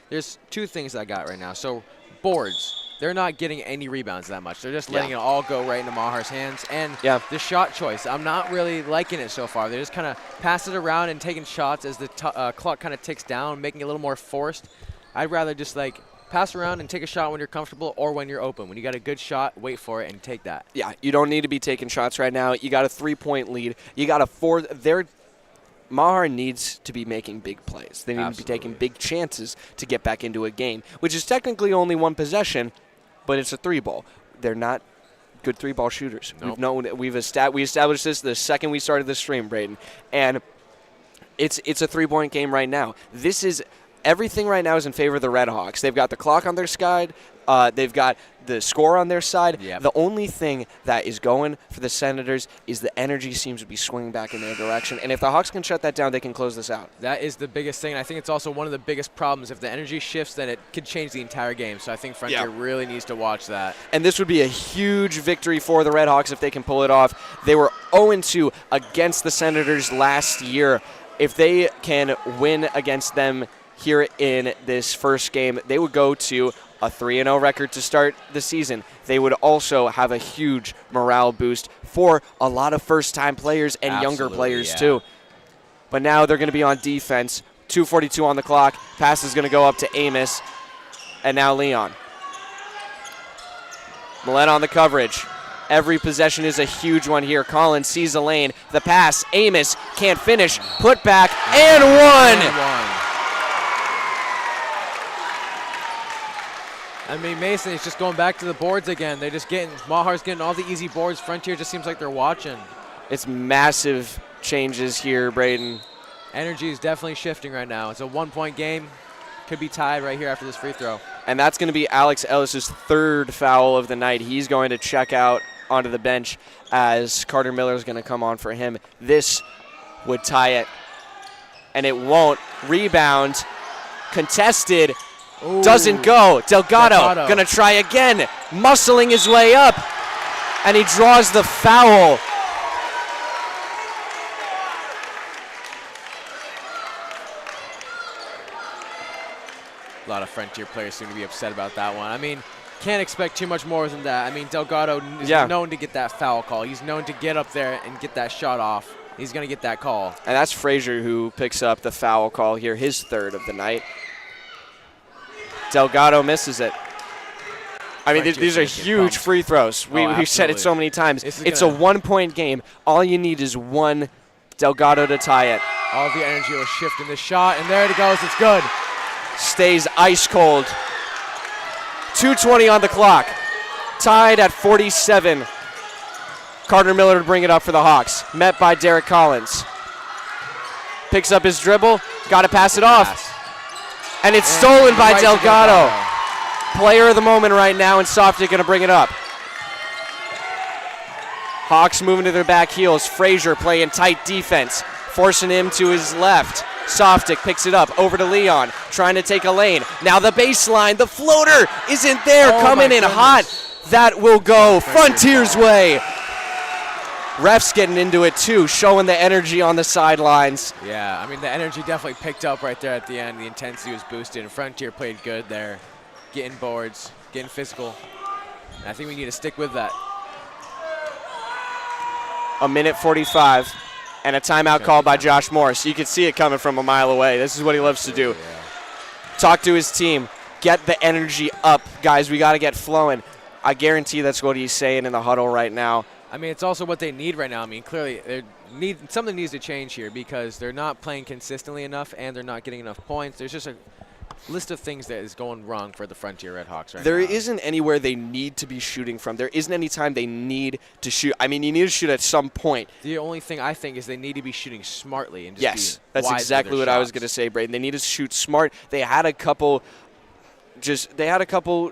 C: There's 2 things I got right now. So boards, they're not getting any rebounds that much. They're just letting it all go right into Mahar's hands. And the shot choice, I'm not really liking it so far. They're just kind of passing it around and taking shots as the clock kind of ticks down, making it a little more forced. I'd rather just like pass around and take a shot when you're comfortable or when you're open. When you got a good shot, wait for it and take that.
A: Yeah, you don't need to be taking shots right now. You got a 3-point lead. You got a 4. Mahar needs to be making big plays. They need to be taking big chances to get back into a game, which is technically only 1 possession, but it's a 3-ball. They're not good 3-ball shooters. Nope. We established this the second we started the stream, Braden, and it's a 3-point game right now. This is everything right now is in favor of the Red Hawks. They've got the clock on their side. They've got the score on their side.
C: Yep.
A: The only thing that is going for the Senators is the energy seems to be swinging back in their direction. And if the Hawks can shut that down, they can close this out.
C: That is the biggest thing. And I think it's also one of the biggest problems. If the energy shifts, then it could change the entire game. So I think Frontier really needs to watch that.
A: And this would be a huge victory for the Red Hawks if they can pull it off. They were 0-2 against the Senators last year. If they can win against them here in this first game, they would go to a 3-0 record to start the season. They would also have a huge morale boost for a lot of first-time players and younger players too. But now they're going to be on defense. 2:42 on the clock. Pass is going to go up to Amos. And now Leon. Millett on the coverage. Every possession is a huge one here. Collins sees a lane. The pass. Amos can't finish. Put back and one.
C: I mean, Mason is just going back to the boards again. They're just Mahar's getting all the easy boards. Frontier just seems like they're watching.
A: It's massive changes here, Braden.
C: Energy is definitely shifting right now. It's a 1-point game. Could be tied right here after this free throw.
A: And that's going to be Alex Ellis's third foul of the night. He's going to check out onto the bench as Carter Miller is going to come on for him. This would tie it, and it won't. Rebound, contested.
C: Ooh.
A: Doesn't go. Delgado going to try again, muscling his way up, and he draws the foul.
C: A lot of Frontier players seem to be upset about that one. I mean, can't expect too much more than that. I mean, Delgado is known to get that foul call. He's known to get up there and get that shot off. He's going to get that call.
A: And that's Frazier who picks up the foul call here, his third of the night. Delgado misses it. I mean, these are huge free throws. We've said it so many times. It's a 1-point game. All you need is one Delgado to tie it.
C: All the energy will shift in this shot, and there it goes. It's good.
A: Stays ice cold. 2:20 on the clock. Tied at 47. Carter Miller to bring it up for the Hawks. Met by Derek Collins. Picks up his dribble. Got to pass it off. And it's stolen by Delgado. Player of the moment right now, and Softic going to bring it up. Hawks moving to their back heels. Frazier playing tight defense, forcing him to his left. Softic picks it up over to Leon, trying to take a lane. Now the baseline, the floater isn't there, coming in hot. That will go Frontier's way. Refs getting into it too, showing the energy on the sidelines.
C: Yeah, I mean, the energy definitely picked up right there at the end. The intensity was boosted, and Frontier played good there. Getting boards, getting physical. And I think we need to stick with that.
A: A minute 45, and a timeout called by Josh Morris. You can see it coming from a mile away. This is what he loves to do. Talk to his team. Get the energy up. Guys, we got to get flowing. I guarantee that's what he's saying in the huddle right now.
C: I mean, it's also what they need right now. I mean, clearly, something needs to change here because they're not playing consistently enough and they're not getting enough points. There's just a list of things that is going wrong for the Frontier Red Hawks right now.
A: There isn't anywhere they need to be shooting from. There isn't any time they need to shoot. I mean, you need to shoot at some point.
C: The only thing I think is they need to be shooting smartly. And just
A: yes,
C: be
A: that's
C: wise
A: exactly what I was going to say, Braden. They need to shoot smart. They had a couple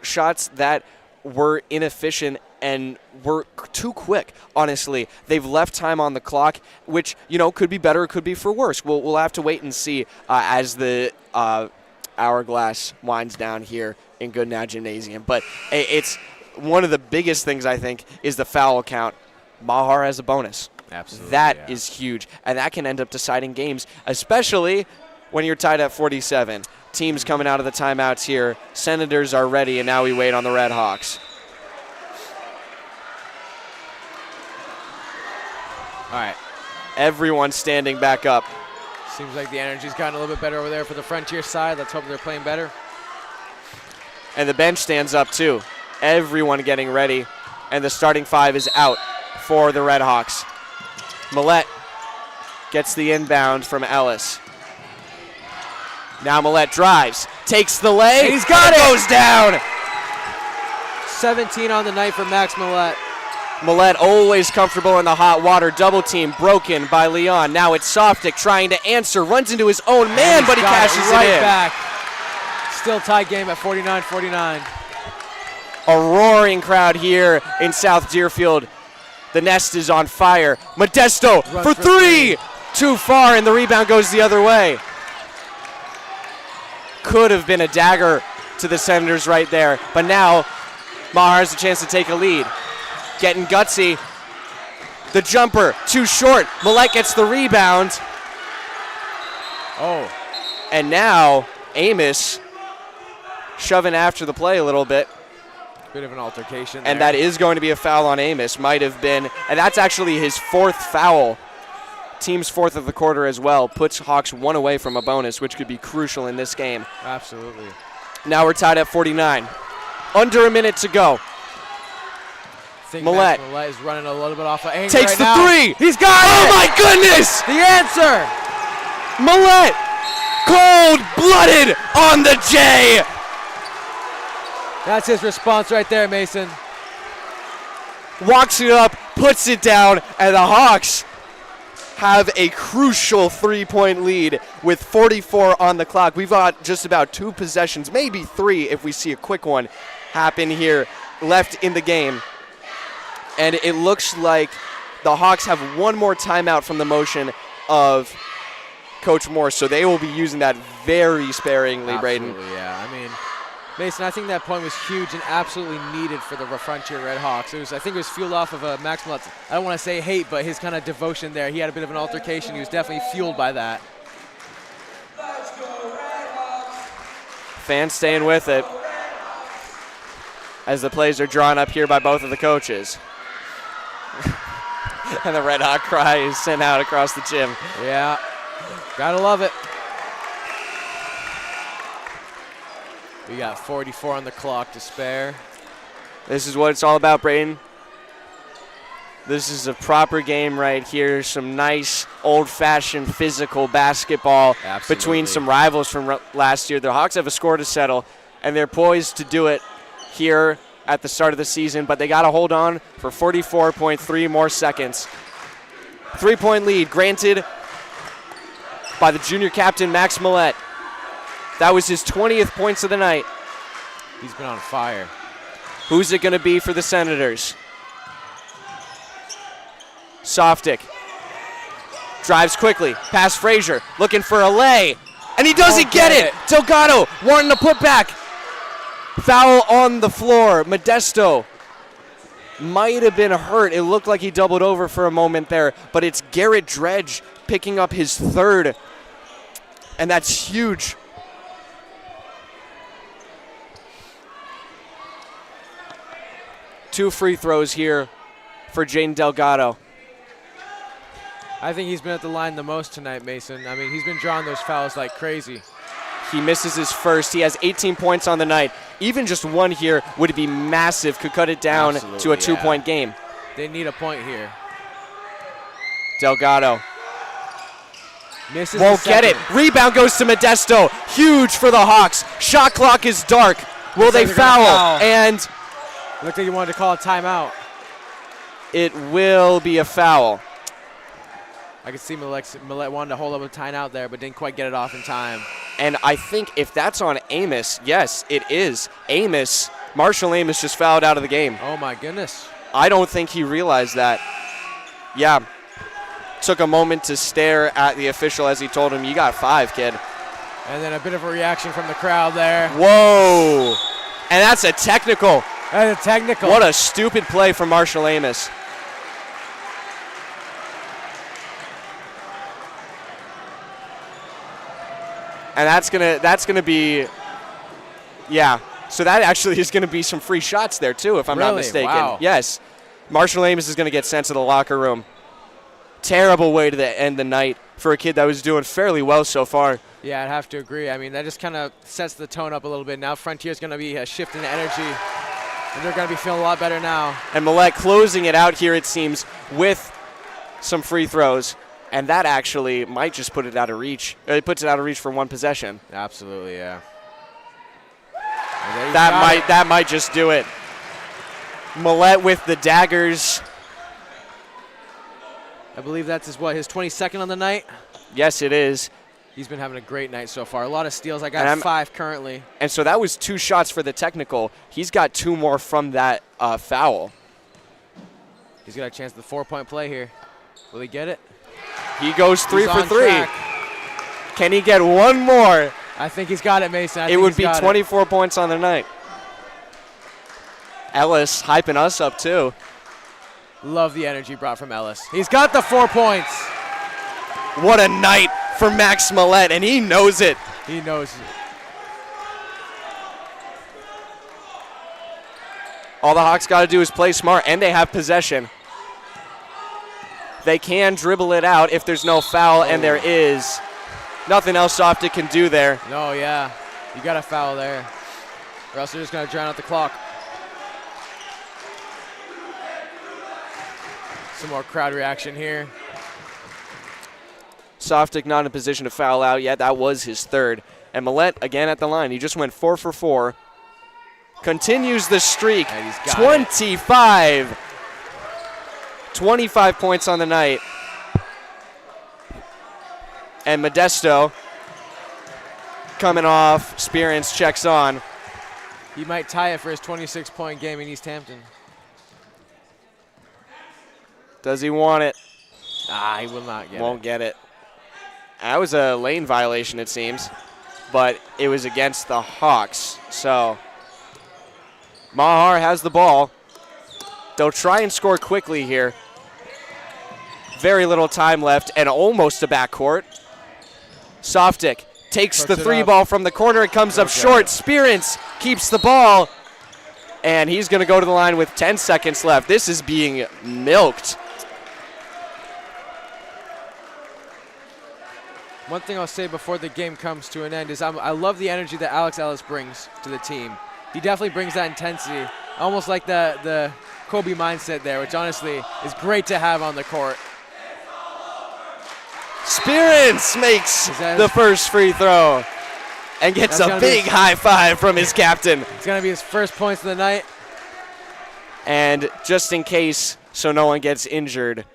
A: shots that were inefficient and were too quick, honestly. They've left time on the clock, which, could be better, it could be for worse. We'll have to wait and see as the hourglass winds down here in Goodnow Gymnasium. But it's one of the biggest things, I think, is the foul count. Mahar has a bonus.
C: Absolutely.
A: That is huge, and that can end up deciding games, especially when you're tied at 47. Teams coming out of the timeouts here. Senators are ready, and now we wait on the Red Hawks.
C: All right.
A: Everyone standing back up.
C: Seems like the energy's gotten a little bit better over there for the Frontier side. Let's hope they're playing better.
A: And the bench stands up too. Everyone getting ready. And the starting five is out for the Red Hawks. Millett gets the inbound from Ellis. Now Millett drives, takes the lay.
C: And he's got it.
A: Goes down.
C: 17 on the night for Max Millett.
A: Millett always comfortable in the hot water. Double team broken by Leon. Now it's Softic trying to answer. Runs into his own man, but he cashes
C: right
A: it in.
C: Back. still tie game at 49-49.
A: A roaring crowd here in South Deerfield. The nest is on fire. Modesto for three. Too far, and the rebound goes the other way. Could have been a dagger to the Senators right there, but now Mahar has a chance to take a lead. Getting gutsy. The jumper, too short. Millette gets the rebound.
C: Oh.
A: And now Amos shoving after the play a little bit.
C: Bit of an altercation
A: And
C: there.
A: that is going to be a foul on Amos. Might have been. And that's actually his fourth foul. Team's fourth of the quarter as well. Puts Hawks one away from a bonus, which could be crucial in this game.
C: Absolutely.
A: Now we're tied at 49. Under a minute to go. Millette
C: Millette is running a little bit off of anger
A: takes
C: right
A: the
C: now.
A: three.
C: He's got
A: Oh
C: it!
A: my goodness!
C: The answer!
A: Millette, cold-blooded on the J.
C: That's his response right there, Mason.
A: Walks it up, puts it down, and the Hawks have a crucial three-point lead with 44 on the clock. We've got just about 2 possessions, maybe 3 if we see a quick one happen here left in the game. And it looks like the Hawks have one more timeout from the motion of Coach Morse, so they will be using that very sparingly, Braden.
C: Absolutely, yeah. I mean, Mason, I think that point was huge and absolutely needed for the Frontier Red Hawks. I think it was fueled off of Max Millette's, I don't want to say hate, but his kind of devotion there. He had a bit of an altercation. He was definitely fueled by that.
A: Fans staying with it as the plays are drawn up here by both of the coaches. And the Red Hawk cry is sent out across the gym.
C: Yeah, gotta love it. We got 44 on the clock to spare.
A: This is what it's all about, Braden. This is a proper game right here. Some nice, old-fashioned physical basketball between some rivals from last year. The Hawks have a score to settle, and they're poised to do it here at the start of the season, but they got to hold on for 44.3 more seconds. 3-point lead granted by the junior captain, Max Millette. That was his 20th points of the night.
C: He's been on fire.
A: Who's it going to be for the Senators? Softic drives quickly, past Frazier, looking for a lay, and he doesn't get it. Delgado wanting to put back. Foul on the floor. Modesto might have been hurt. It looked like he doubled over for a moment there, but it's Garrett Dredge picking up his third, and that's huge. Two free throws here for Jaden Delgado.
C: I think he's been at the line the most tonight, Mason. I mean, he's been drawing those fouls like crazy.
A: He misses his first. He has 18 points on the night. Even just one here would be massive, could cut it down to a 2-point game.
C: They need a point here.
A: Delgado
C: misses.
A: won't get it. Rebound goes to Modesto. Huge for the Hawks. Shot clock is dark. Will they foul? And
C: looked like you wanted to call a timeout.
A: it will be a foul.
C: I could see Millette wanted to hold up a timeout there, but didn't quite get it off in time.
A: And I think if that's on Amos, yes, it is. Marshall Amos just fouled out of the game.
C: Oh, my goodness.
A: I don't think he realized that. Yeah. Took a moment to stare at the official as he told him, "You got 5, kid."
C: And then a bit of a reaction from the crowd there.
A: Whoa. And that's a technical.
C: That's a technical.
A: What a stupid play from Marshall Amos. And that's gonna be, yeah. So that actually is gonna be some free shots there too, if I'm not mistaken.
C: Wow.
A: Yes. Marshall Amos is gonna get sent to the locker room. Terrible way to end the night for a kid that was doing fairly well so far.
C: Yeah, I'd have to agree. I mean, that just kind of sets the tone up a little bit. Now Frontier's gonna be a shift in energy, and they're gonna be feeling a lot better now.
A: And Millette closing it out here, it seems, with some free throws. And that actually might just put it out of reach. It puts it out of reach for one possession.
C: Absolutely, yeah.
A: That might just do it. Millette with the daggers.
C: I believe that's his 22nd on the night.
A: Yes, it is.
C: He's been having a great night so far. A lot of steals. I got 5 currently.
A: And so that was 2 shots for the technical. He's got 2 more from that foul.
C: He's got a chance at the 4-point play here. Will he get it?
A: He goes 3 for 3.
C: Track.
A: Can he get one more?
C: I think he's got it, Mason.
A: It would be 24 points on the night. Ellis hyping us up too.
C: Love the energy brought from Ellis. He's got the 4 points.
A: What a night for Max Millette, and he knows it.
C: He knows it.
A: All the Hawks got to do is play smart, and they have possession. They can dribble it out if there's no foul, and there is. Nothing else Softic can do there.
C: No, yeah. You got a foul there, or else they're just going to drown out the clock. Some more crowd reaction here.
A: Softic not in a position to foul out yet. That was his 3rd. And Millette again at the line. He just went 4 for 4. Continues the streak. 25. 25 points on the night. And Modesto coming off. Spearance checks on.
C: He might tie it for his 26-point game in East Hampton.
A: Does he want it?
C: He will not get it.
A: Won't get it. That was a lane violation, it seems. But it was against the Hawks. So Mahar has the ball. They'll try and score quickly here. Very little time left and almost a backcourt. Softic takes the 3 ball from the corner. It comes up short. Spearance keeps the ball. And he's going to go to the line with 10 seconds left. This is being milked.
C: One thing I'll say before the game comes to an end is I love the energy that Alex Ellis brings to the team. He definitely brings that intensity, almost like the Kobe mindset there, which honestly is great to have on the court.
A: Spearance makes the first free throw and gets a big high five from his captain.
C: It's going to be his first points of the night.
A: And just in case, so no one gets injured,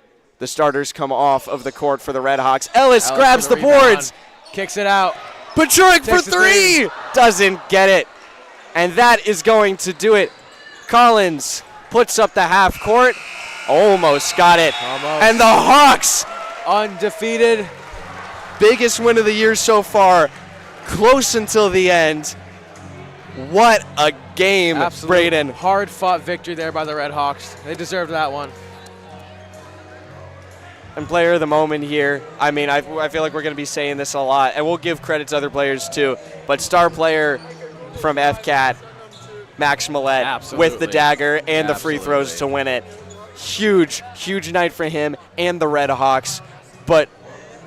A: the starters come off of the court for the Red Hawks. Ellis grabs the boards.
C: Kicks it out.
A: Pachurik for 3. Doesn't get it. And that is going to do it. Collins puts up the half court. Almost got it.
C: Almost.
A: And the Hawks,
C: undefeated.
A: biggest win of the year so far. Close until the end. What a game, Braden.
C: Hard-fought victory there by the Red Hawks. They deserved that one.
A: And player of the moment here. I mean, I feel like we're going to be saying this a lot, and we'll give credit to other players too. But star player from FCAT, Max Millette, with the dagger and the free throws to win it. Huge, huge night for him and the Red Hawks. But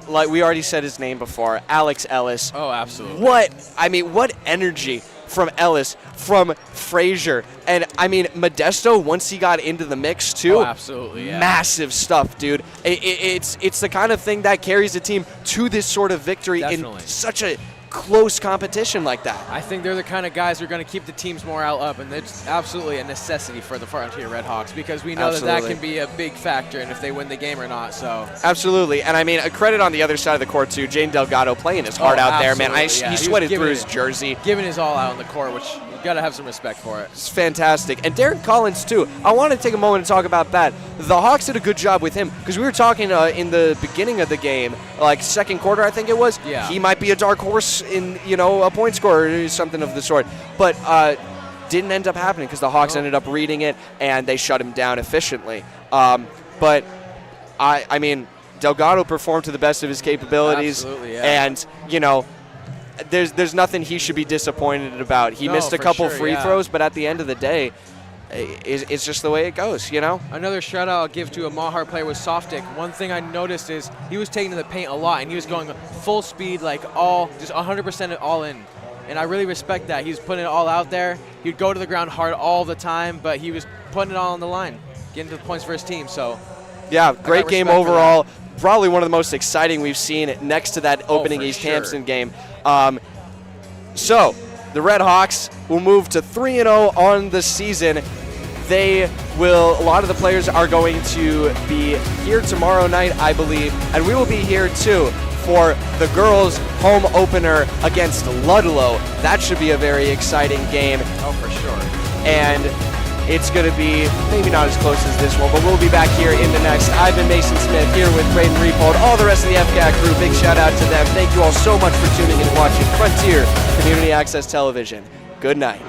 A: like we already said his name before, Alex Ellis.
C: Oh, absolutely.
A: What energy from Ellis, from Frazier, and I mean Modesto once he got into the mix too.
C: Oh, absolutely, yeah.
A: Massive stuff, dude. It's the kind of thing that carries a team to this sort of victory in such a close competition like that.
C: I think they're the kind of guys who are going to keep the team's morale up, and it's absolutely a necessity for the Frontier Red Hawks because we know that can be a big factor in if they win the game or not. So
A: absolutely, and I mean a credit on the other side of the court too. Jane Delgado playing his heart out there, man. He sweated through his jersey,
C: giving his all out on the court, which you got to have some respect for it.
A: It's fantastic, and Darren Collins too. I want to take a moment to talk about that. The Hawks did a good job with him because we were talking in the beginning of the game, like second quarter, I think it was.
C: Yeah.
A: He might be a dark horse in a point scorer or something of the sort, but didn't end up happening because the Hawks ended up reading it and they shut him down efficiently. But I mean, Delgado performed to the best of his capabilities, and there's nothing he should be disappointed about. He missed a couple free throws, but at the end of the day, it's just the way it goes,
C: Another shout out I'll give to a Mahar player was Softic. One thing I noticed is he was taking to the paint a lot, and he was going full speed, just 100% all in. And I really respect that. He was putting it all out there. He'd go to the ground hard all the time, but he was putting it all on the line, getting to the points for his team. So,
A: yeah, great game overall. Probably one of the most exciting we've seen next to that opening East Hampton game. So the Red Hawks will move to 3-0 on the season. A lot of the players are going to be here tomorrow night, I believe, and we will be here too for the girls' home opener against Ludlow. That should be a very exciting game.
C: Oh, for sure.
A: And it's going to be maybe not as close as this one, but we'll be back here in the next. I've been Mason Smith here with Braden Repold, all the rest of the FCAT crew. Big shout out to them. Thank you all so much for tuning in and watching Frontier Community Access Television. Good night.